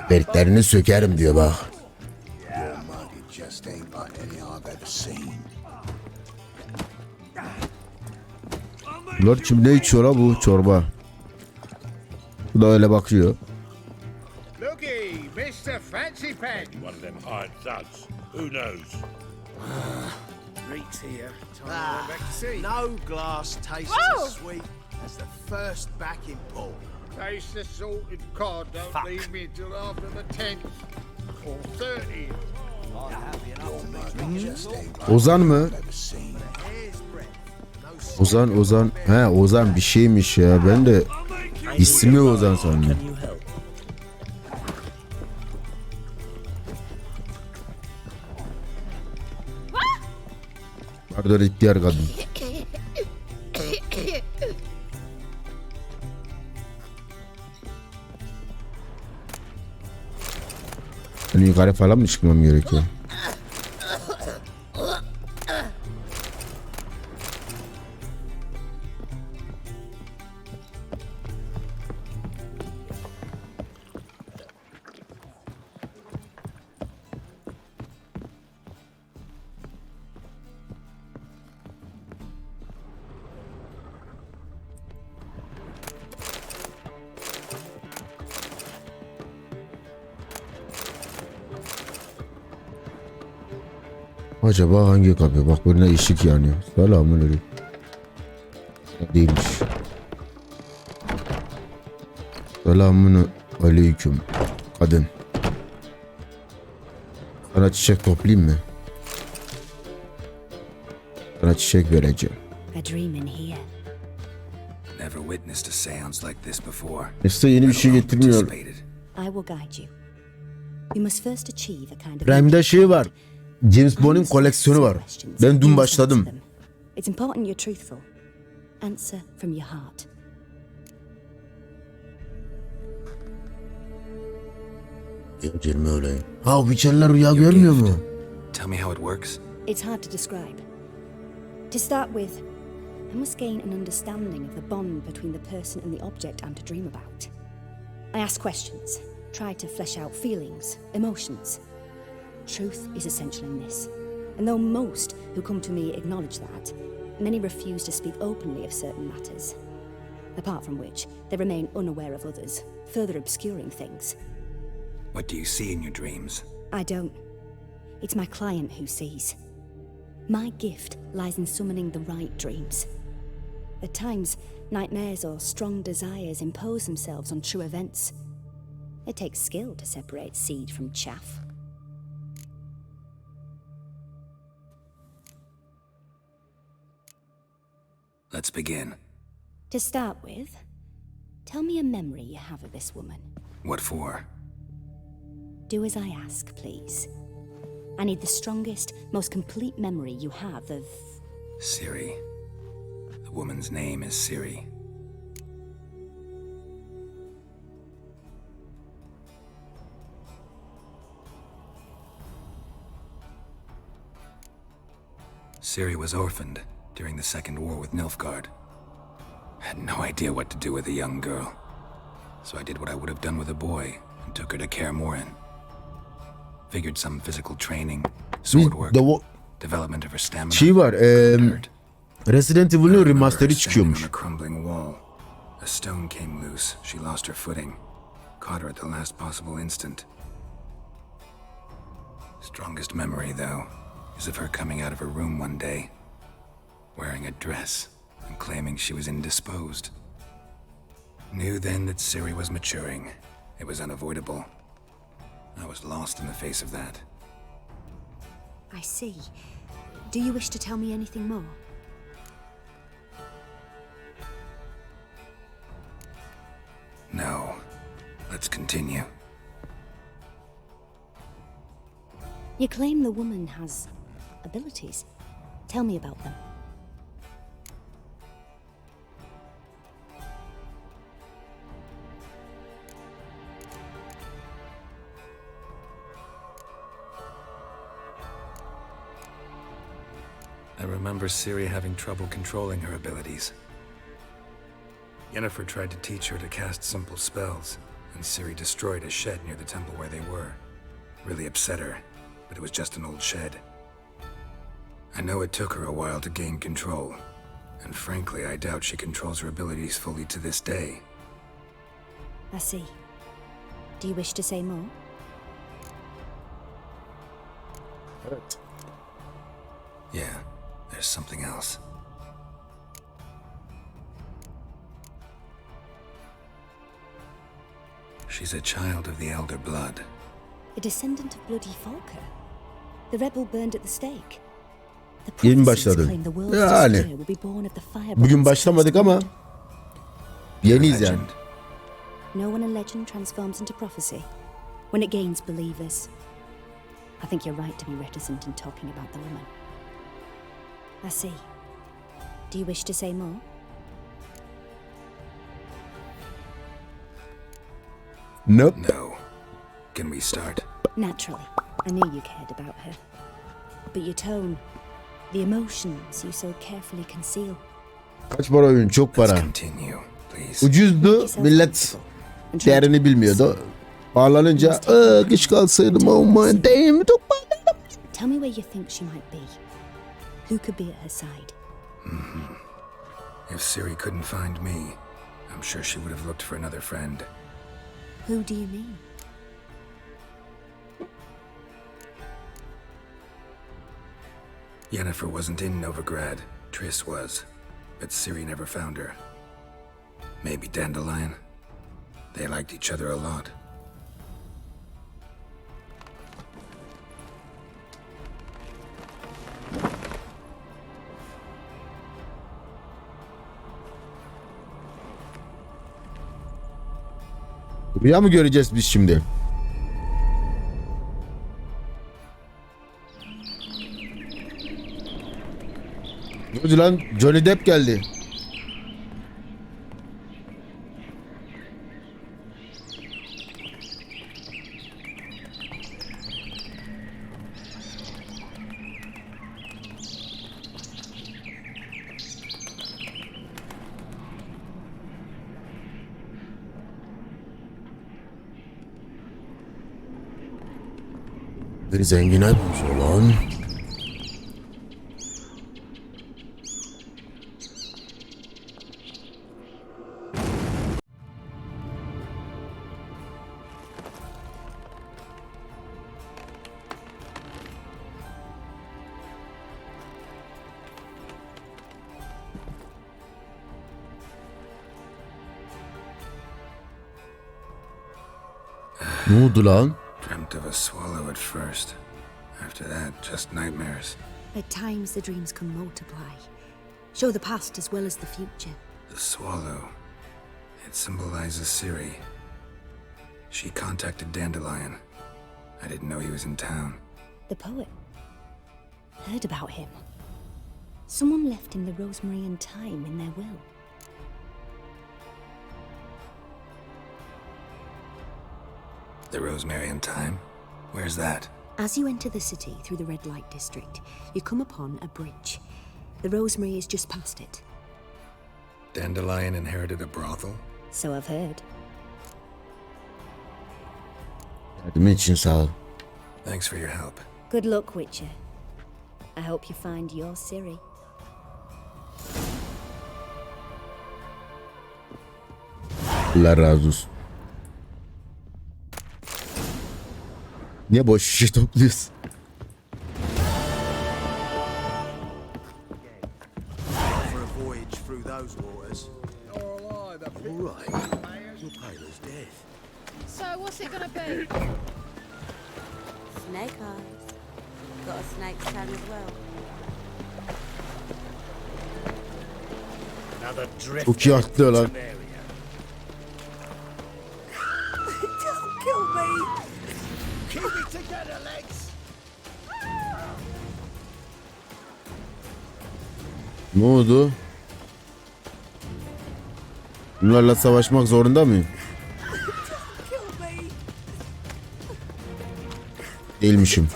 Beriklerini sökerim diyor bak. Bunlar kim ne içiyor ha bu çorba? Bu da öyle bakıyor. Looky, Mr. Fancy Pants. One of them hired thugs. Who knows? treats here. Time I went back to sea. No glass tastes as sweet as the first back in port. Taste the salted cod. Don't leave me till after the 10th or 30th. Ozan mı? Ozan. He Ozan bir şeymiş ya. Ben de ismi Ozan sandım. Pardon ihtiyar kadın. Hani yukarı falan mı çıkmam gerekiyor? Acaba hangi kapı? Bak birine ışık yanıyor. Selamünaleyküm. Değilmiş. Selamünaleyküm. Kadın. Sana çiçek toplayayım mı? Sana çiçek vereceğim. Never witnessed a seance like this before. İşte yeni bir şey getirmiyor. Prime'da şey var. James Bond'un koleksiyonu var. Ben dün başladım. It's important you're truthful. Answer from your heart. Gelme öyle. Ha Witcher'lar rüya görmüyor mu? Tell me how it works. It's hard to describe. To start with, I must gain an understanding of the bond between the person and the object I'm to dream about. I ask questions, try to flesh out feelings, emotions. Truth is essential in this. And though most who come to me acknowledge that, many refuse to speak openly of certain matters. Apart from which, they remain unaware of others, further obscuring things. What do you see in your dreams? I don't. It's my client who sees. My gift lies in summoning the right dreams. At times, nightmares or strong desires impose themselves on true events. It takes skill to separate seed from chaff. Let's begin. To start with, tell me a memory you have of this woman. What for? Do as I ask, please. I need the strongest, most complete memory you have of... Ciri. The woman's name is Ciri. Ciri was orphaned during the Second War with Nilfgaard. I had no idea what to do with a young girl, so I did what I would have done with a boy and took her to Kaer Morhen. Figured some physical training, sword work, development of her stamina. Şey var, Resident Evil'ın remaster'ı çıkıyormuş. On a crumbling wall. A stone came loose. She lost her footing. Caught her at the last possible instant. Strongest memory, though, is of her coming out of her room one day, wearing a dress and claiming she was indisposed. Knew then that Ciri was maturing. It was unavoidable. I was lost in the face of that. I see. Do you wish to tell me anything more? No. Let's continue. You claim the woman has abilities. Tell me about them. I remember Ciri having trouble controlling her abilities. Yennefer tried to teach her to cast simple spells, and Ciri destroyed a shed near the temple where they were. Really upset her, but it was just an old shed. I know it took her a while to gain control, and frankly, I doubt she controls her abilities fully to this day. I see. Do you wish to say more? Yeah. there's something else. She's a child of the elder blood. A descendant of bloody Falker. The rebel burned at the stake. Yeni başladı. Yani bugün başlamadık ama yeniyiz yani. No when a legend transforms into prophecy, when it gains believers. I think you're right to be reticent in talking about the woman. I see. Do you wish to say more? Nope. No. Can we start? Naturally. I knew you cared about her. But your tone, the emotions you so carefully conceal. Kaç para oyun? Çok para. Continue, please. Ucuzdu. Millet değerini bilmiyordu. Bağlanınca geç kalsaydım aman değme çok pahalı. Tell me where you think she might be. Who could be at her side? If Ciri couldn't find me, I'm sure she would have looked for another friend. Who do you mean? Yennefer wasn't in Novigrad. Triss was. But Ciri never found her. Maybe Dandelion? They liked each other a lot. Rüya mı göreceğiz biz şimdi? Ne oldu lan? Johnny Depp geldi. Bir zengine benziyor lan. Ne oldu lan? Dreamt of a swallow at first. After that, just nightmares. At times the dreams can multiply. Show the past as well as the future. The swallow. It symbolizes Ciri. She contacted Dandelion. I didn't know he was in town. The poet. Heard about him. Someone left him the rosemary and thyme in their will. The rosemary and thyme? Where's that? As you enter the city through the red light district, you come upon a bridge. The rosemary is just past it. Dandelion inherited a brothel? So I've heard. Yardım için sağ ol. Thanks for your help. Good luck, Witcher. I hope you find your Ciri. Allah razı olsun. Niye boş şişe topluyorsun? For a voyage through those waters. All right. Your paler's death. So what's it gonna be? Snake eyes. Got a snake's tongue as well. Another drift. Çok iyi attı lan. Don't kill me. Keep it together, legs. Ne oldu? Bunlarla savaşmak zorunda mıyım? Değilmişim.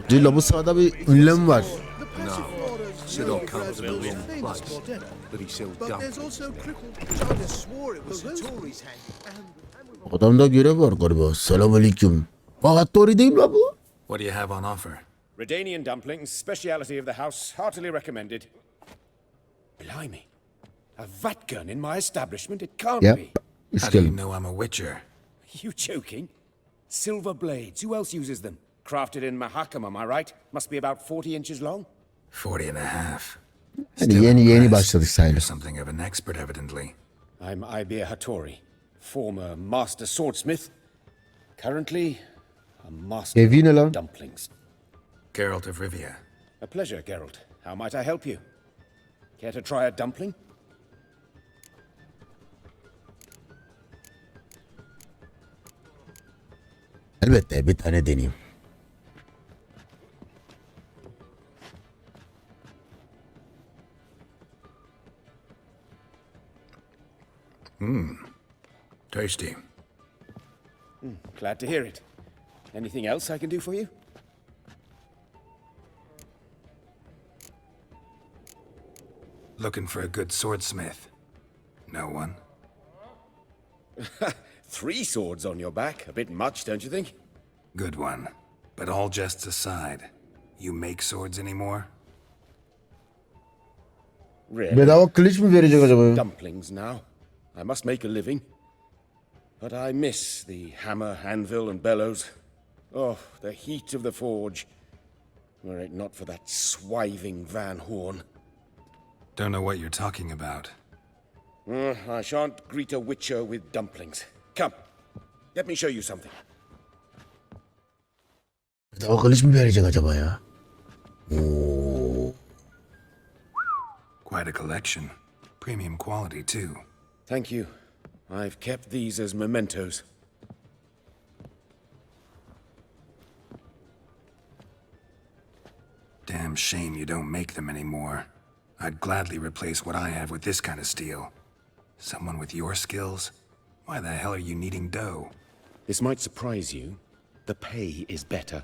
Dilla bu sırada bir ünlem var. Said I'll come to the wrong place, but he sells dumplings there. Adamda görev var galiba. Selamünaleyküm. Fakat doğru değil mi la bu? What do you have on offer? Redanian dumplings, speciality of the house, heartily recommended. Blimey. A vat gun in my establishment? It can't Yep. be. How do you know I'm a witcher? You joking? Silver blades. Who else uses them? Crafted in Mahakam, am I right? Must be about 40 inches long? 40 and a half. Hani yeni başladık sayılır. Something of an expert, evidently. I'm Ibir Hattori, former master swordsmith. Currently, a master Evi ne lan? of dumplings. Geralt of Rivia. A pleasure, Geralt. How might I help you? Care to try a dumpling? Elbette bir tane deneyeyim. Tasty. Glad to hear it. Anything else I can do for you? Looking for a good swordsmith. No one? 3 swords on your back. A bit much, don't you think? Good one. But all jests aside, you make swords anymore? Really? Bedava kılıç mı verecek acaba? Dumplings now. I must make a living. But I miss the hammer, anvil, and bellows. Oh, the heat of the forge. Were it not for that swiving Van Horn. Don't know what you're talking about. I shan't greet a witcher with dumplings. Come, let me show you something. Bedava kılıç mı verecek acaba ya? Oo. Quite a collection. Premium quality, too. Thank you. I've kept these as mementos. Damn shame you don't make them anymore. I'd gladly replace what I have with this kind of steel. Someone with your skills? Why the hell are you needing dough? This might surprise you. The pay is better.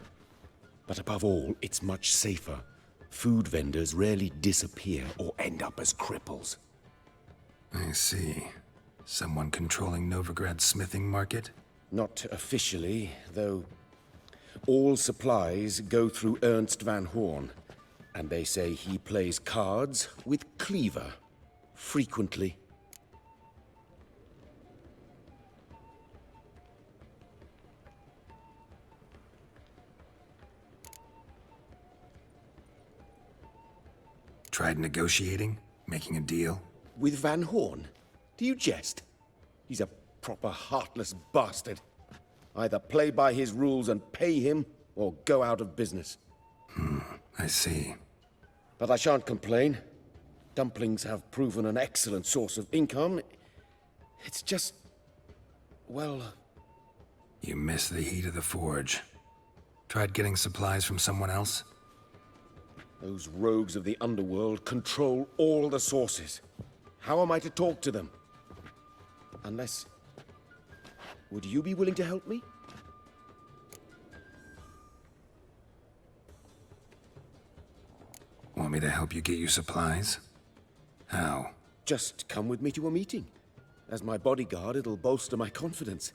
But above all, it's much safer. Food vendors rarely disappear or end up as cripples. I see. Someone controlling Novigrad's smithing market? Not officially, though all supplies go through Ernst Van Horn. And they say he plays cards with Cleaver. Frequently. Tried negotiating? Making a deal? With Van Horn? Do you jest? He's a proper heartless bastard. Either play by his rules and pay him, or go out of business. I see. But I shan't complain. Dumplings have proven an excellent source of income. It's just... well... You miss the heat of the forge. Tried getting supplies from someone else? Those rogues of the underworld control all the sources. How am I to talk to them? Unless... would you be willing to help me? Want me to help you get you supplies? How? Just come with me to a meeting. As my bodyguard, it'll bolster my confidence.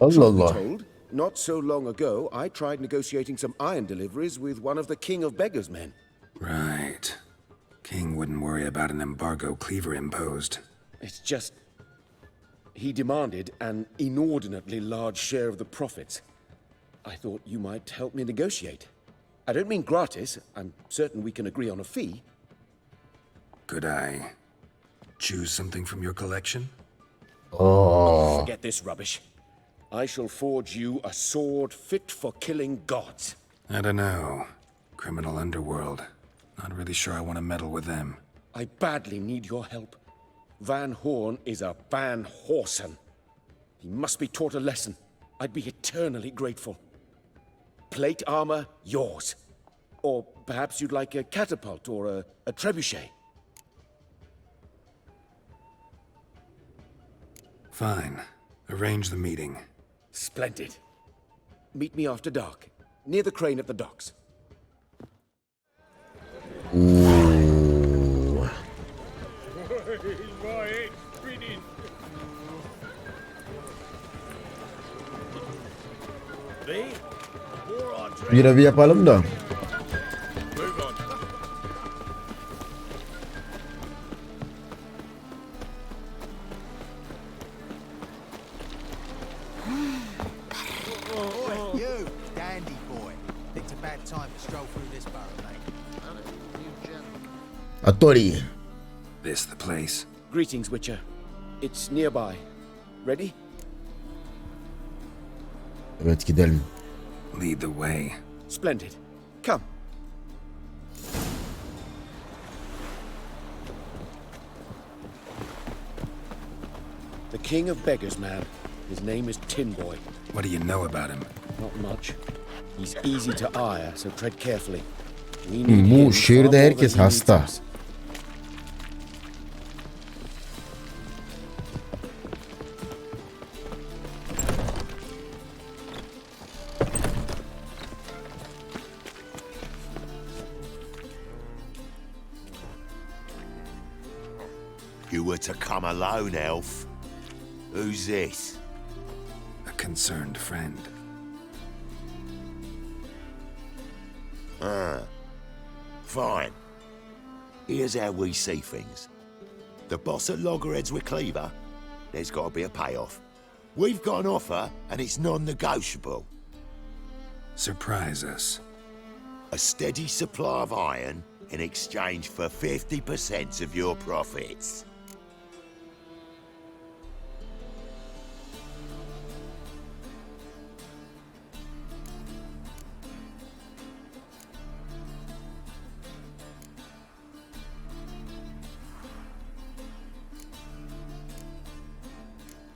Allah Truth be Allah. told, not so long ago, I tried negotiating some iron deliveries with one of the King of Beggars' men. Right. King wouldn't worry about an embargo Cleaver imposed. It's just... he demanded an inordinately large share of the profits. I thought you might help me negotiate. I don't mean gratis. I'm certain we can agree on a fee. Could I choose something from your collection? Oh. Forget this rubbish. I shall forge you a sword fit for killing gods. I don't know. Criminal underworld. Not really sure I want to meddle with them. I badly need your help. Van Horn is a Van Horsen. He must be taught a lesson. I'd be eternally grateful. Plate armor, yours. Or perhaps you'd like a catapult or a trebuchet. Fine. Arrange the meeting. Splendid. Meet me after dark, near the crane at the docks. Oo. Bir evi yapalım da. time to stroll through this borough, mate. Atori. This the place? Greetings, Witcher. It's nearby. Ready? Evet gidelim. Lead the way. Splendid. Come. The king of beggars, man. His name is Tin Boy. What do you know about him? Not much. He's easy to ire, so tread carefully. We need him Bu far şehirde more herkes than he needs hasta. us. You were to come alone, elf. Who's this? A concerned friend. Ah. Fine. Here's how we see things. The boss at Loggerheads with Cleaver, there's got to be a payoff. We've got an offer, and it's non-negotiable. Surprise us. A steady supply of iron in exchange for 50% of your profits.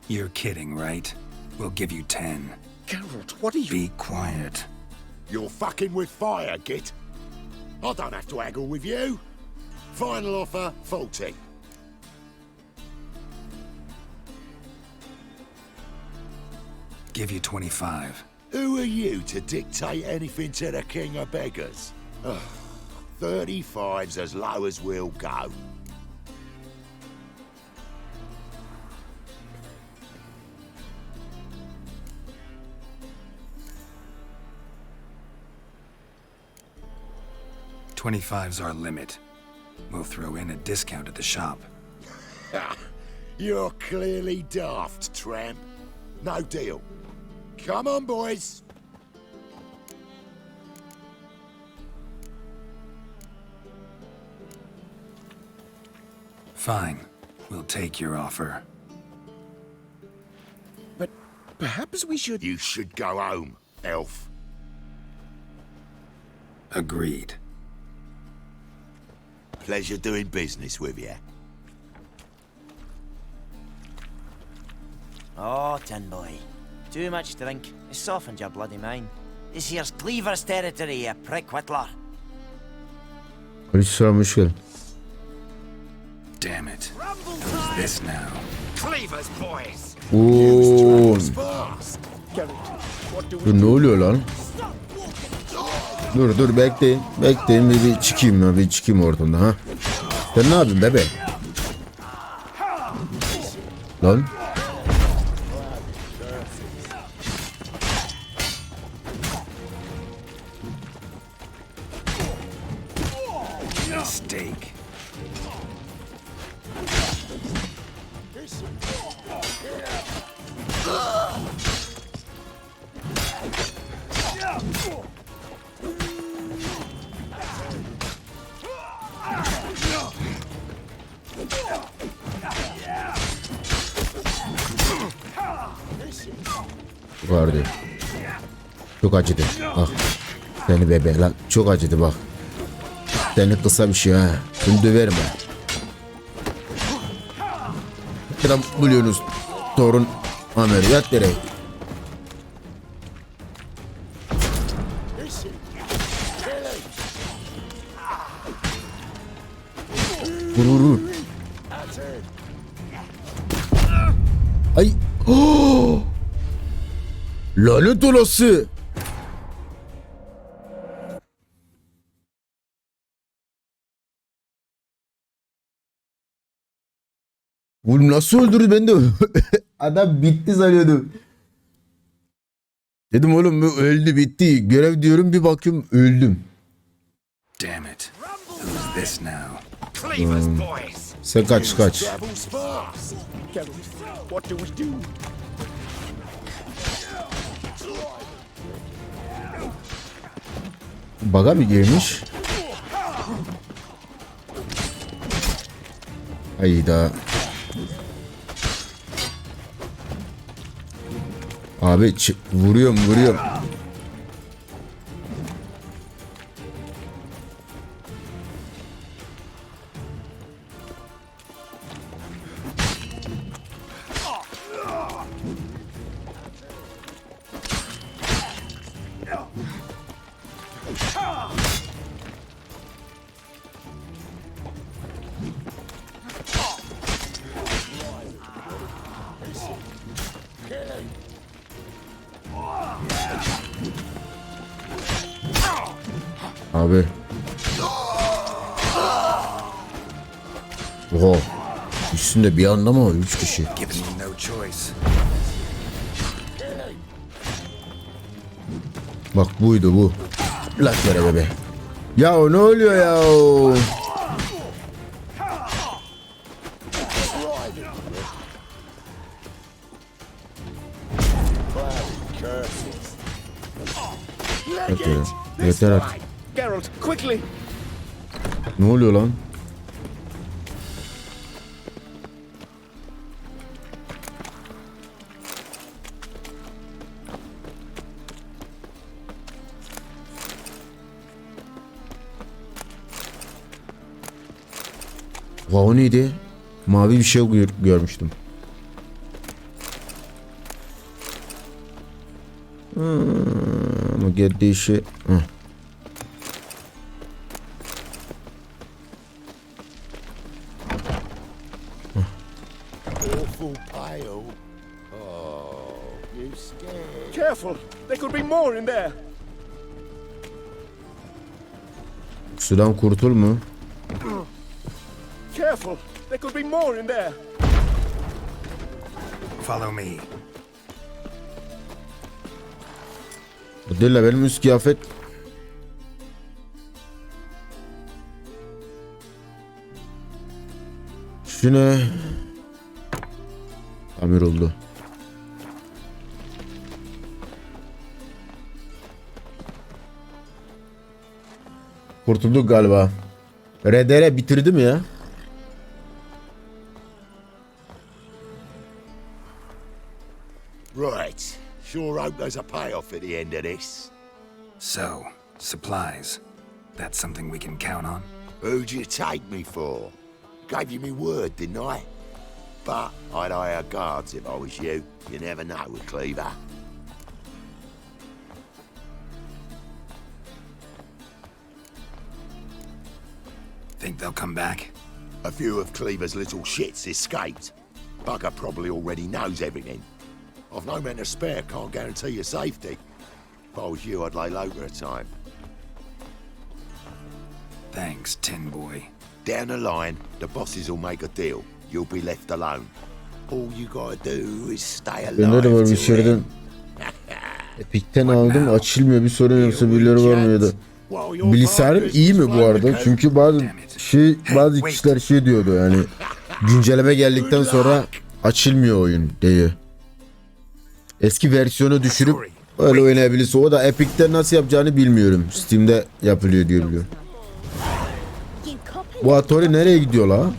You're kidding, right? We'll give you 10. Geralt, what are you... Be quiet. You're fucking with fire, Git. I don't have to haggle with you. Final offer, 40. Give you 25. Who are you to dictate anything to the king of beggars? Ugh, 35's as low as we'll go. $25's our limit. We'll throw in a discount at the shop. You're clearly daft, tramp. No deal. Come on, boys. Fine. We'll take your offer. But perhaps we should... You should go home, elf. Agreed. Pleasure doing business with you. Oh, Tin Boy. Too much drink. It's softened your bloody mind. This here's Cleaver's territory, you prick whittler. Aleykümselam, hoş geldin. Damn it. Who's this now? Cleaver's boys. Oo. Dur, ne oluyor lan? Dur bekleyin. Bekleyin bir çıkayım ya, bir çıkayım ortamda ha. Sen ne yapıyorsun bebe? Lan. Mistake. Vardı. Çok acıdı. Bak. Seni bebe lan. Çok acıdı bak. Seni kısa bir şey ha. Seni döverim ha. Adam buluyorsunuz. Torun ameliyat direkt. Vurur. Ay. Oh! Lanet olası. Bu nasıl öldürdü ben de adam bitti sanıyordum. Dedim oğlum bu öldü bitti. Görev diyorum bir bakıyorum öldüm. Damn it. Who's this now? Sen kaç. What do we do? Baga mı girmiş? Hayda. Abi vuruyorum. Abi. Oha. Üstünde bir anda mı var? 3 kişi. Bak buydu bu. Lak yere bebe. Ya ne oluyor ya? Yeter artık. Geralt, quickly. Ne oluyor lan? O neydi? Mavi bir şey görmüştüm. Ama geldiği şey... Careful, there could be more in there. Sudan kurtul mu? Careful, there could be more in there. Follow me. Bu değil la benim üst kıyafet. Şu ne? Tamir oldu. Kurtulduk galiba. RDR bitirdi mi ya? Right. Sure hope there's a payoff at the end of this. So, supplies. That's something we can count on? Who'd you take me for? Gave you me word, didn't I? But I'd hire guards if I was you. You never know with Cleaver. Think they'll come back? A few of Cleaver's little shits escaped. Bugger probably already knows everything. I've no men to spare, can't guarantee your safety. If I was you, I'd lay low for a time. Thanks, Tin Boy. Down the line, the bosses will make a deal. You'll be left alone. All you gotta do is stay alive. Bende de var bir şeyden. Epic'ten aldım, açılmıyor, bir sorun yoksa birileri var mı ya da. Bilgisayarım iyi mi bu arada? Çünkü bazı kişiler şey diyordu yani güncelleme geldikten sonra açılmıyor oyun diye. Eski versiyonu düşürüp öyle oynayabilirse, o da Epic'te nasıl yapacağını bilmiyorum. Steam'de yapılıyor diye biliyorum. Bu Atori nereye gidiyor la?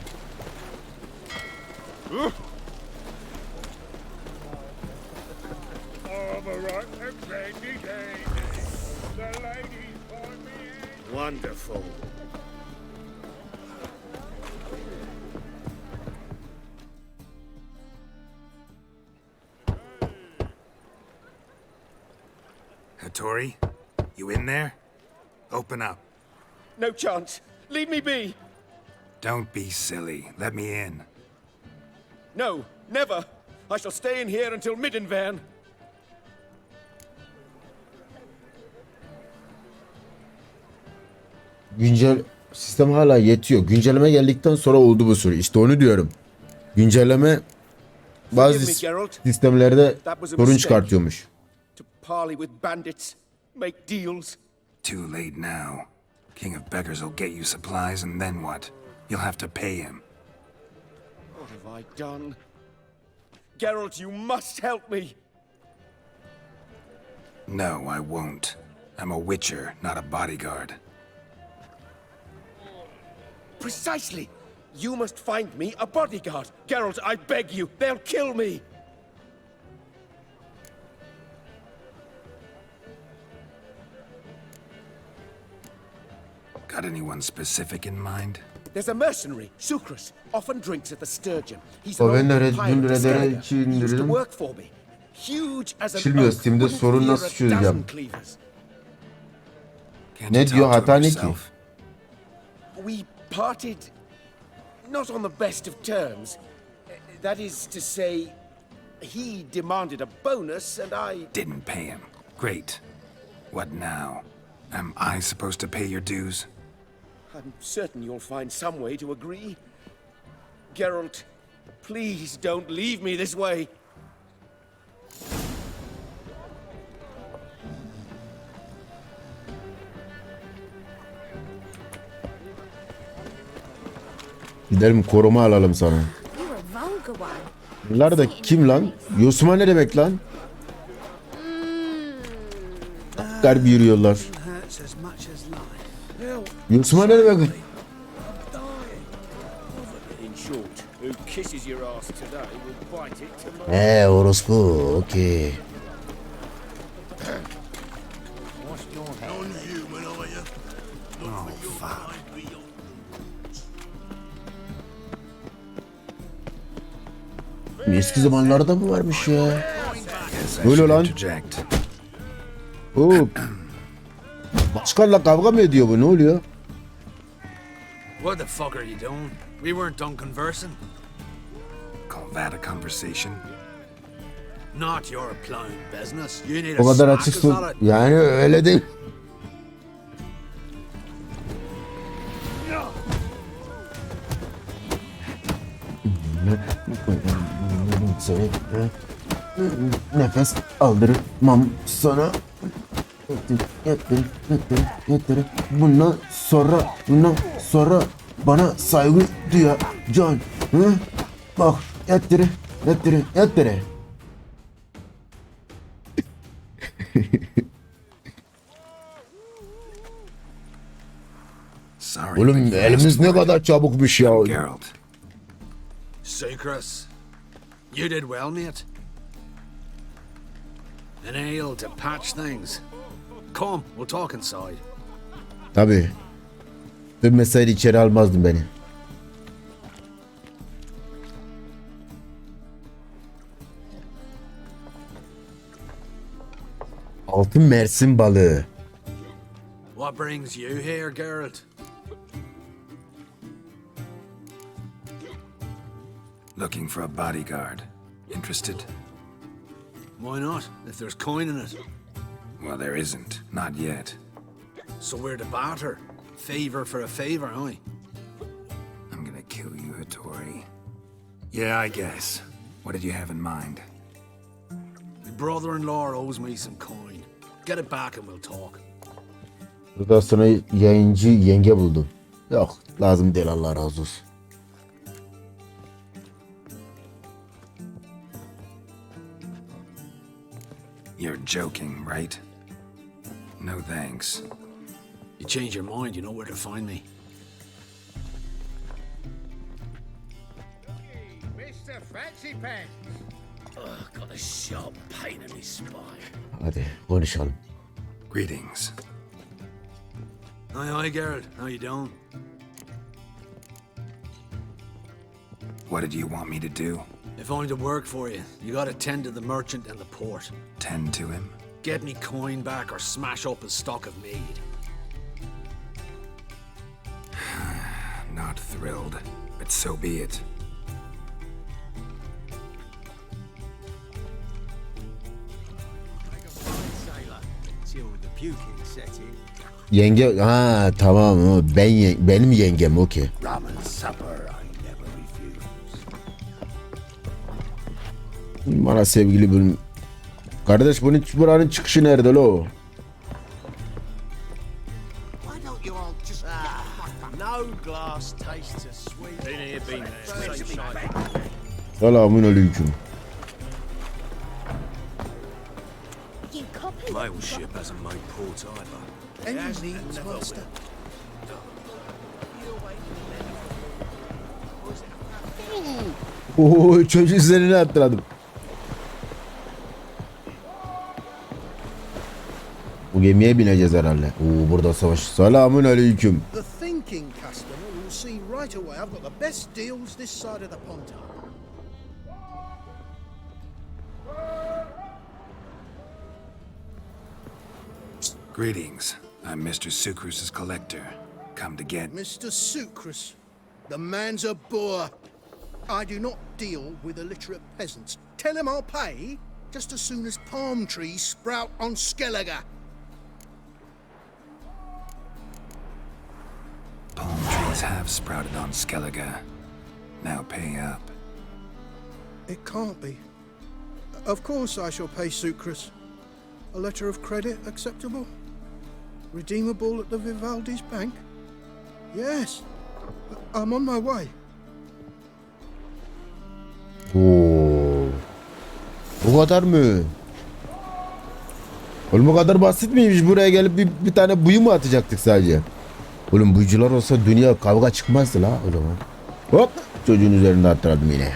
Wonderful. Hattori, you in there? Open up. No chance. Leave me be. Don't be silly. Let me in. No, never. I shall stay in here until Middenvern. Güncel sistem hala yetiyor. Güncelleme geldikten sonra oldu bu soru. İşte onu diyorum. Güncelleme bazı sistemlerde sorun çıkartıyormuş. To parley with bandits, make deals. Too late now. King of Beggars will get you supplies, and then what? You'll have to pay him. What have I done? Geralt, you must help me. No, I won't. I'm a witcher, not a bodyguard. Precisely. You must find me a bodyguard. Geralt, I beg you. They'll kill me. Got anyone specific in mind? There's a mercenary, Sucrus, often drinks at the Sturgeon. He's O an ben de old Red pirate Bull Red'e Skelliger. He used to indirdim. work for me. Huge as an Çilmiyor oak, Steam'de wouldn't sorun fear nasıl a çözeceğim? dozen cleavers. Can't Ne you diyor, talk to hata him ne ki? yourself? We parted not on the best of terms. That is to say, he demanded a bonus and I Didn't pay him. Great. What now? Am I supposed to pay your dues? I'm certain you'll find some way to agree. Geralt, please don't leave me this way. Gidelim koruma alalım sana. You're a vulgar one. Bunlar da kim lan? Yosuma ne demek lan? Garip yürüyorlar. Yosuma ne demek? In short, who kisses your ass today will bite it tomorrow. Orospu. Okey. Non-human, are you? Oh, fuck. Eski zamanlarda mı varmış ya? Guess I Böyle should lan. interject. Hop. Başkanla kavga mı ediyor bu? Ne oluyor? What the fuck are you doing? We weren't done conversing. Call that a conversation? Not your plowing business. You need O a kadar smack açık us su. at it. Yani öyle değil. Nefes aldırmam sana. Yeter. Bundan sonra bana saygı duyacaksın. Hı? Bak yeter. Sorry, Oğlum but you elimiz asked ne for it. kadar çabukmuş ya. I'm Geralt. Sucrus, you did well, mate. An ale to patch things. Come, we'll talk inside. Tabii. Dönmeseydi içeri almazdım beni. Altın Mersin balığı. What brings you here, Geralt? Looking for a bodyguard. Interested? Why not, if there's coin in it? Well, there isn't. Not yet. So we're to barter. Favor for a favor, aye? I'm gonna kill you, Hattori. Yeah, I guess. What did you have in mind? My brother-in-law owes me some coin. Get it back and we'll talk. Burada sonra yayıncı yenge buldum. Yok lazım değil, Allah razı olsun. You're joking, right? No thanks. You change your mind, you know where to find me. Mr. Fancy Pants. Oh, got a sharp pain in his spine. Hadi konuşalım. Greetings. Aye, Geralt. How you doing? What did you want me to do? If I'm to work for you, you gotta tend to the merchant and the port. Tend to him? Get me coin back or smash up his stock of mead. Not thrilled, but so be it. Yenge, ha tamam, benim yengem, okey. Rum and supper I never refuse. Bana sevgili bölüm. Kardeş buranın çıkışı nerede lo? Why don't you all just... no glass tastes as sweet. Been here, been there. Same side. Selamun aleyküm. You copy? Mail ship hasn't made port either. Any needs, master. Oo, çocuğun üzerine atladım. Bu gemiye bineceğiz herhalde. Oo, burada savaş. Selamun aleyküm. The thinking customer will see right away I've got the best deals this side of the pond. Greetings. I'm Mr. Sucrus's collector. Come to get... Mr. Sucrus, the man's a boor. I do not deal with illiterate peasants. Tell him I'll pay just as soon as palm trees sprout on Skellige. Palm trees have sprouted on Skellige. Now pay up. It can't be. Of course I shall pay Sucrus. A letter of credit acceptable? Redeemable at the Vivaldi's bank? Yes. I'm on my way. Oo. Bu kadar mı? Oğlum bu kadar basit miymiş? Buraya gelip bir tane buyu mu atacaktık sadece? Oğlum buyucular olsa dünya kavga çıkmazdı la o zaman. Hop! Çocuğun üzerinde atladım yine.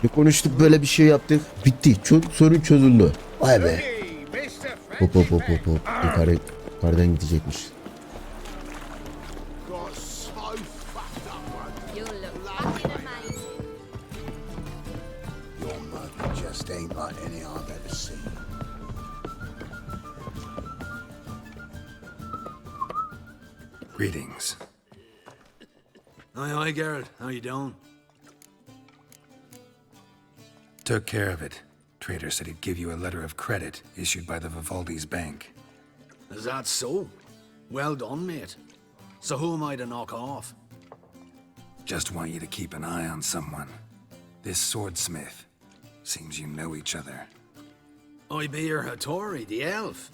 Bir konuştuk, böyle bir şey yaptık. Bitti. Sorun çözüldü. Vay be. Hop hop hop hop hop. Yukarıdan gidecekmiş. Just ain't like any I've ever seen. Greetings. Aye, Geralt. How you doing? Took care of it. Trader said he'd give you a letter of credit issued by the Vivaldi's bank. Is that so? Well done, mate. So who am I to knock off? Just want you to keep an eye on someone. This swordsmith. Seems you know each other. I be your Hattori, the elf.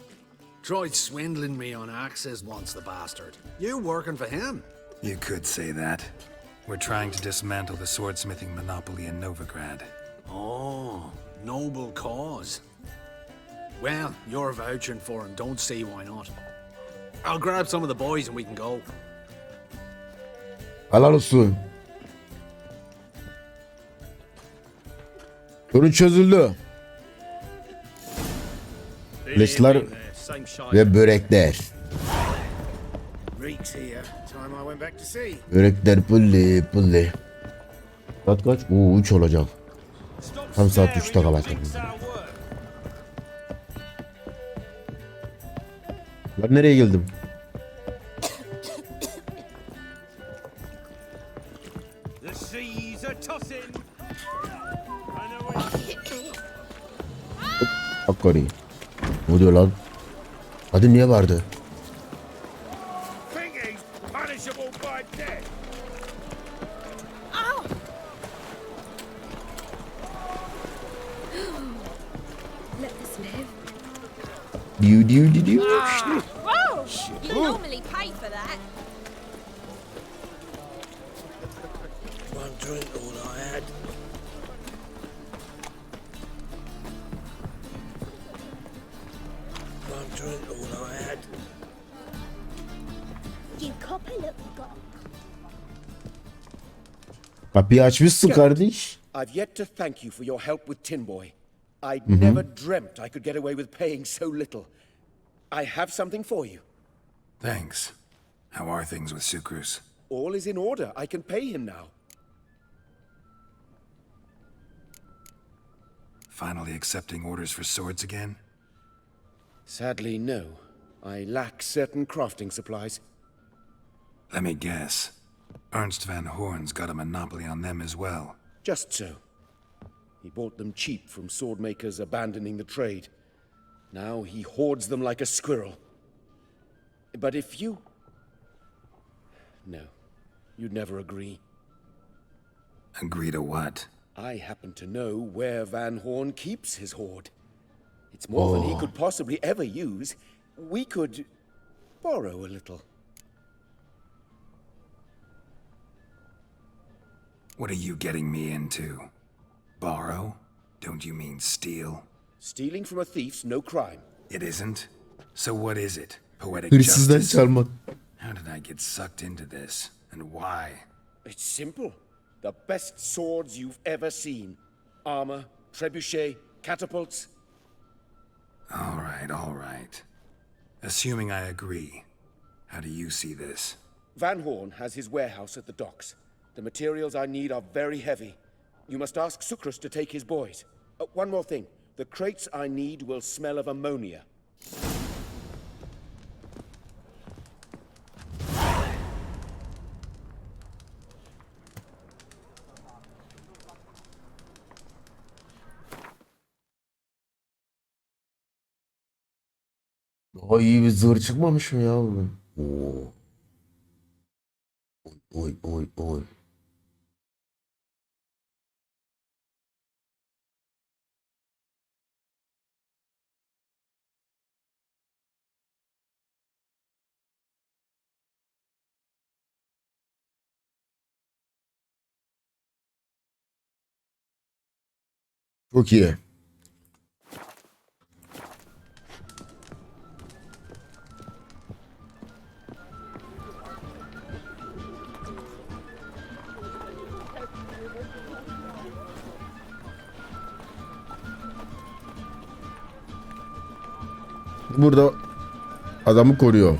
Tried swindling me on axes once, the bastard. You working for him? You could say that. We're trying to dismantle the swordsmithing monopoly in Novigrad. Oh, noble cause. Well, you're vouching for him, don't see why not. I'll grab some of the boys and we can go. Helal olsun. Sorun çözüldü. Leşler ve börekler. Börekler pulli pulli. Saat kaç? Oo 3 olacak. Tam saat 3'te kapatırım. Ben nereye geldim? Hakkari. Ne oluyor lan? Hadi niye vardı? Diu. Whoa! You normally pay for that. One drink all I had. One drink all I had. You copper look got. Kapıyı açmışsın kardeş. I've yet to thank you for your help with Tin Boy. I'd never dreamt I could get away with paying so little. I have something for you. Thanks. How are things with Sucrus? All is in order. I can pay him now. Finally accepting orders for swords again? Sadly, no. I lack certain crafting supplies. Let me guess. Ernst van Horn's got a monopoly on them as well. Just so. He bought them cheap from sword makers abandoning the trade. Now he hoards them like a squirrel. But if you... No, you'd never agree. Agree to what? I happen to know where Van Horn keeps his hoard. It's more than he could possibly ever use. We could borrow a little. What are you getting me into? Borrow? Don't don't you mean steal? Stealing from a thief's no crime. It isn't? So what is it? Poetic Hırsızdan justice? çalmak. How did I get sucked into this? And why? It's simple. The best swords you've ever seen. Armor, trebuchet, catapults. All right. Assuming I agree, how do you see this? Van Horn has his warehouse at the docks. The materials I need are very heavy. You must ask Sucrus to take his boys. One more thing. The crates I need will smell of ammonia. Daha iyi bir zırh çıkmamış mı ya bugün? Oo. Oy. Çok iyi. Burada adamı koruyor.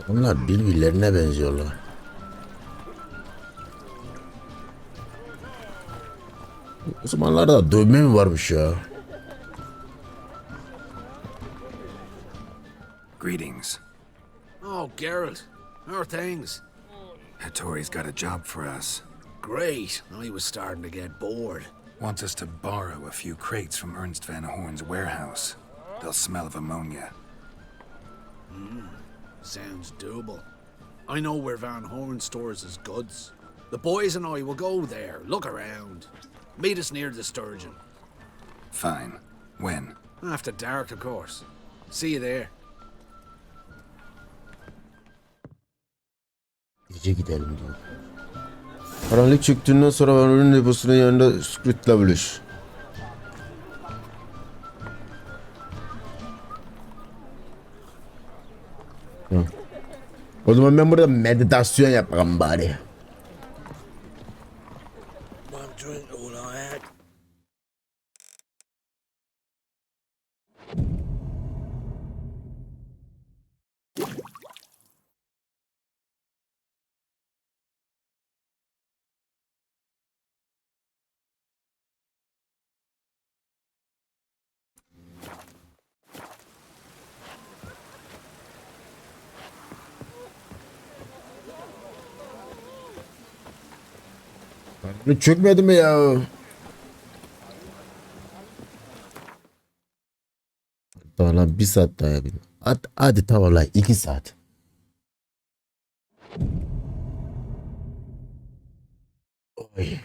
Bunlar birbirlerine benziyorlar. O zamanlarda dövme mi varmış ya? Greetings. Oh, Geralt. How are things? Hattori's got a job for us. Great. I was starting to get bored. Wants us to borrow a few crates from Ernst Van Horn's warehouse. They'll smell of ammonia. Sounds doable. I know where Van Horn stores his goods. The boys and I will go there, look around. Meet us near the Sturgeon. Fine. When? After dark, of course. See you there. Gece gidelim diyor. Karanlık çöktüğünden sonra bölümün deposunun yanında Secret'le buluş. O zaman ben burada meditasyon yapmam bari. Çökmedi mi ya? Tamam lan 1 saat daha yapayım. Hadi tamam lan 2 saat. Oy.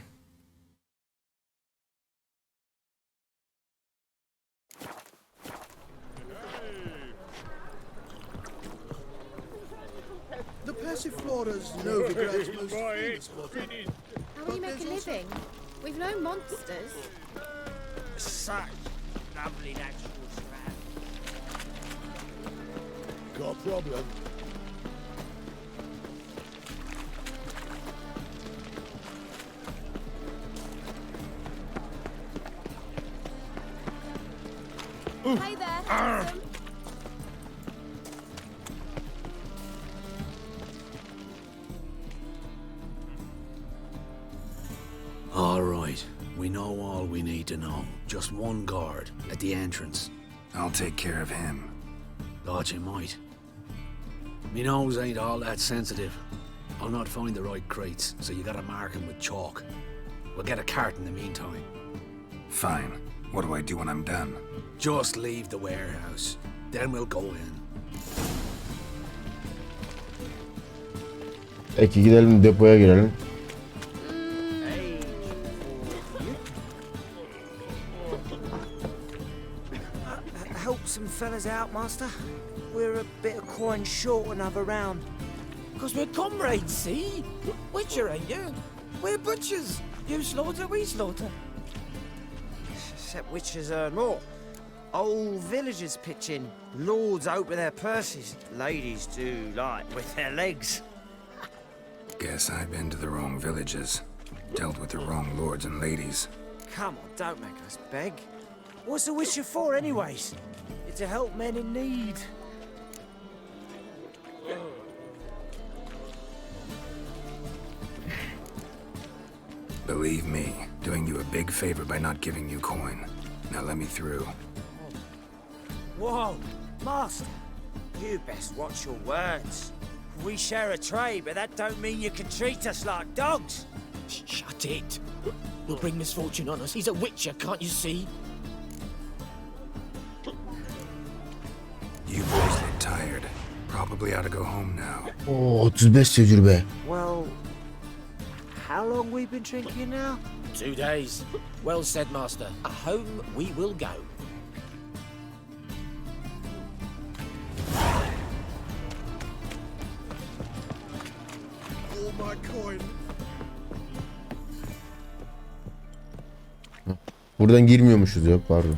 The Persiflora's Novigrad's most famous model. How do you make a living? We've no monsters. Such lovely natural surroundings. Got a problem? Hey there, handsome. All right. We know all we need to know. Just one guard at the entrance. I'll take care of him. Thought you might. Me nose ain't all that sensitive. I'll not find the right crates, so you gotta mark 'em with chalk. We'll get a cart in the meantime. Fine. What do I do when I'm done? Just leave the warehouse. Then we'll go in. Peki gidelim depoya girelim. Help some fellas out, master. We're a bit of coin short another round. Because we're comrades, see? Witcher, ain't you? We're butchers. You slaughter, we slaughter. Except witchers earn more. Old villagers pitch in. Lords open their purses. Ladies do like with their legs. Guess I've been to the wrong villages. Dealt with the wrong lords and ladies. Come on, don't make us beg. What's a witcher for, anyways? It's to help men in need. Believe me, doing you a big favor by not giving you coin. Now let me through. Whoa, Master. You best watch your words. We share a trade, but that don't mean you can treat us like dogs. Shut it. He'll bring misfortune on us. He's a witcher, can't you see? You boys look tired. Probably ought to go home now. Oo, 35 tecrübe. Well, how long we been drinking now? 2 days. Well said, Master. Home we will go. All my coin. Buradan girmiyormuşuz ya, pardon.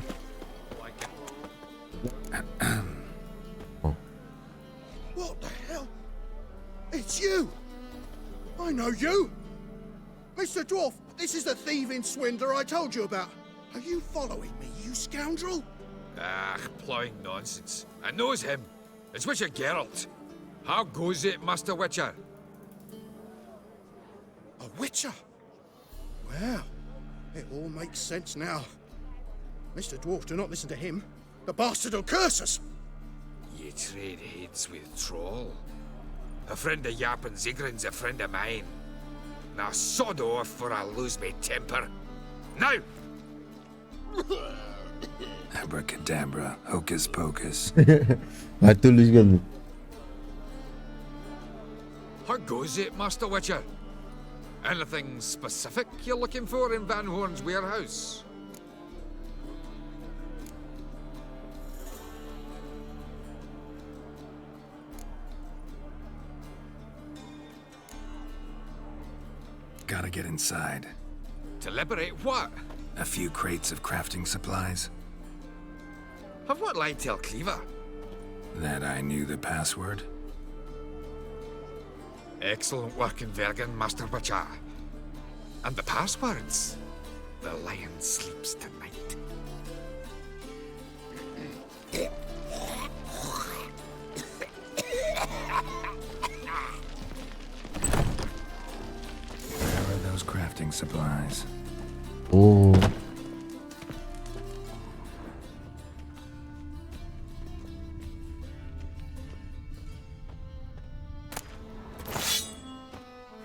What the hell? It's you! I know you! Mr. Dwarf, this is the thieving swindler I told you about. Are you following me, you scoundrel? Ah, ploughing nonsense. I knows him. It's Witcher Geralt. How goes it, Master Witcher? A witcher? Well, it all makes sense now. Mr. Dwarf, do not listen to him. The bastard will curse us. Ye trade heads with troll. A friend of Yap and Zigrin's a friend of mine. Now sod off or I'll lose my temper. Now! Abracadabra, hocus pocus. Her türlü hiç gelmedi. How goes it, Master Witcher? Anything specific you're looking for in Van Horn's warehouse? Gotta get inside. To liberate what? A few crates of crafting supplies. Of what lie tell Cleaver? That I knew the password. Excellent work in Vergen, Master Witcher. And the passwords? The lion sleeps tonight. Where are those crafting supplies? Oo.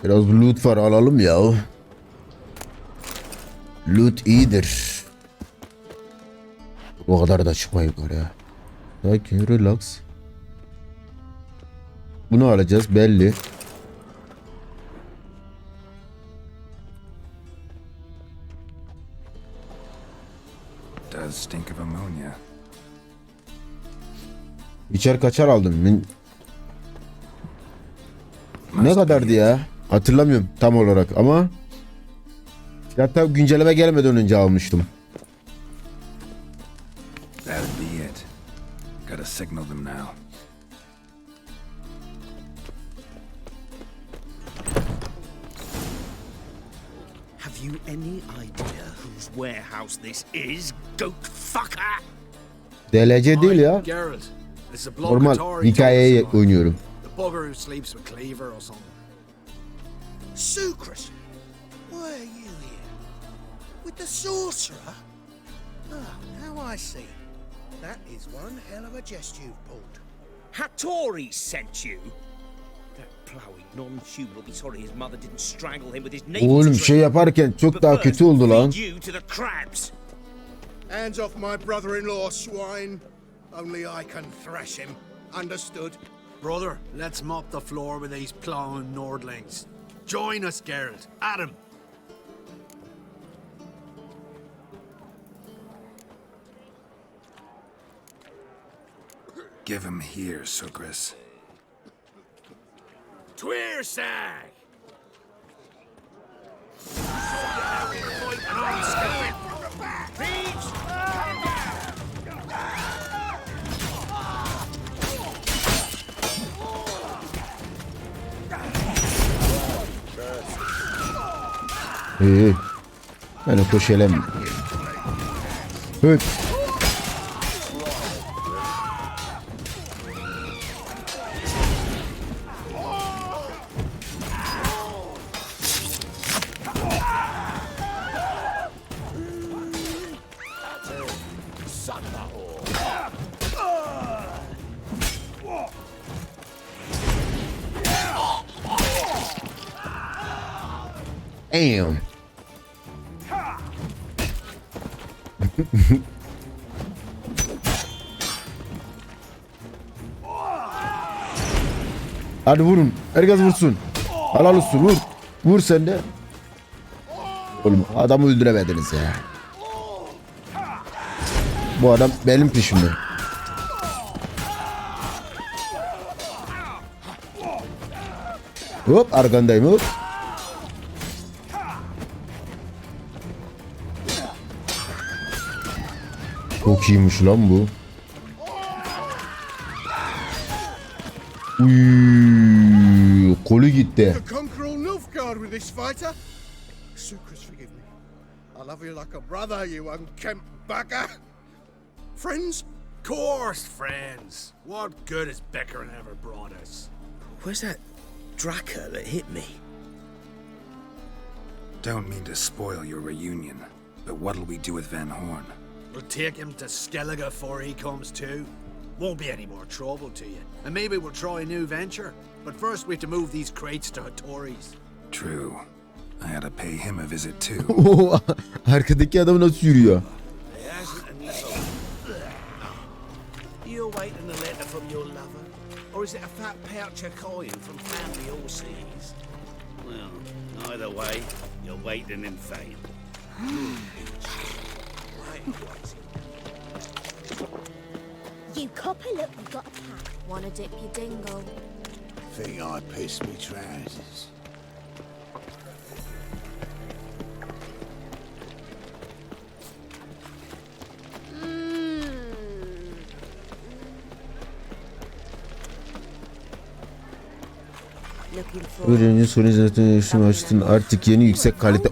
Biraz loot var, alalım ya. Loot iyidir. O kadar da çıkma yukarıya. Sakin, relax. Bunu alacağız belli. Does stink of ammonia. İçer kaçar aldım. Ne kadardı ya? Hatırlamıyorum tam olarak ama hatta güncelleme gelmeden önce almıştım. That'd be it. Gotta signal them now. Have you any idea whose warehouse this is, goat fucker? DLC değil ya. Geralt. It's a bloke Normal Atari hikayeye told us about. oynuyorum. The bugger who sleeps with Cleaver or something. Sucrus, why are you here? With the sorcerer? Ah, now I see. That is one hell of a jest you've pulled. Hattori sent you? That ploughing non-human will be sorry his mother didn't strangle him with his navel. Oğlum şey yaparken çok daha kötü oldu lan. You to the crabs. Hands off my brother-in-law, swine. Only I can thrash him. Understood? Brother, let's mop the floor with these ploughing Nordlings. Join us, Geralt. At him. Give him here, Sucrus. Tweersag! Yani koşalım. Hıt. Damn. Hadi vurun. Herkes vursun. Helal olsun, vur. Vur sen de. Oğlum adamı öldüremediniz ya. Bu adam benim peşimde. Hop arkandayım hop. Çok iyiymiş lan bu. Kolu gitti. Sucrus, forgive me. I love you like a brother, you unkempt bugger. Friends? Course, friends. What good has Beckering ever brought us? Where's that Draca that hit me? Don't mean to spoil your reunion, but what'll we do with Van Horn? We'll take him to Skellige before he comes to. Won't be any more trouble to you. And maybe we'll try a new venture. But first we have to move these crates to Hattori's. True. I had to pay him a visit too. Arkadaki adam nasıl yürüyor? You awaiting a letter from your lover? Or is it a fat pouch of coin from family overseas? Well, either way, you're waiting in vain. You copper, look, you got a pack. Wanna dip your dingle? Think I pissed me trousers. Bölümün sonu zaten yaşım açtın. Artık yeni yüksek kalite.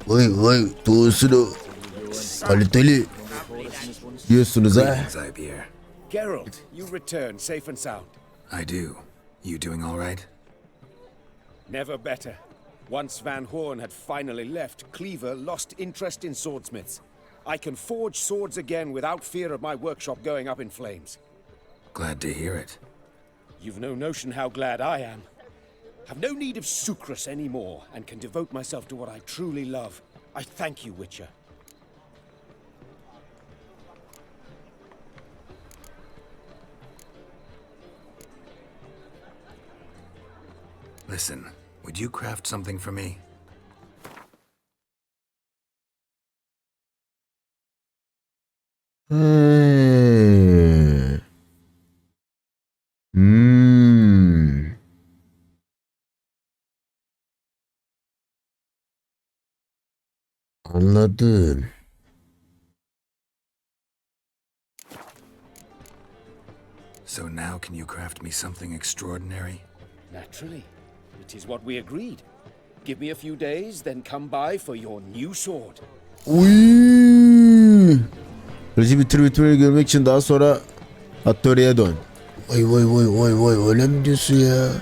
Vay vay doğusunu kaliteli diyorsunuz ha. Geralt, you return safe and sound. I do. You doing all right? Never better. Once Van Horn had finally left, Cleaver lost interest in swordsmiths. I can forge swords again without fear of my workshop going up in flames. Glad to hear it. You've no notion how glad I am. Have no need of sucrus anymore, and can devote myself to what I truly love. I thank you, Witcher. Listen, would you craft something for me? Anladım. So now can you craft me something extraordinary? Naturally. It is what we agreed. Give me a few days, then come by for your new sword. Uy. Reci bitir görmek için daha sonra Hattori'ye dön. Vay vay vay vay vay öyle mi diyorsun ya?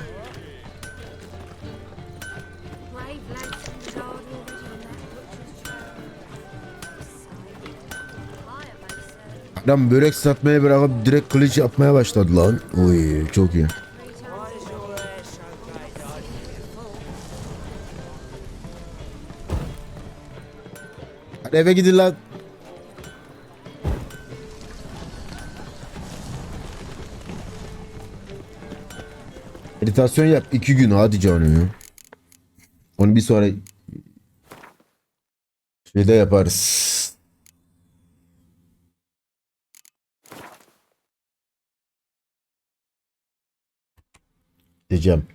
Adam börek satmaya bırakıp direkt kılıç yapmaya başladı lan. Oy çok iyi. Hadi eve gidin lan. Meditasyon yap 2 gün hadi canım ya. Onu bir sonra şeyde yaparız. Gideceğim.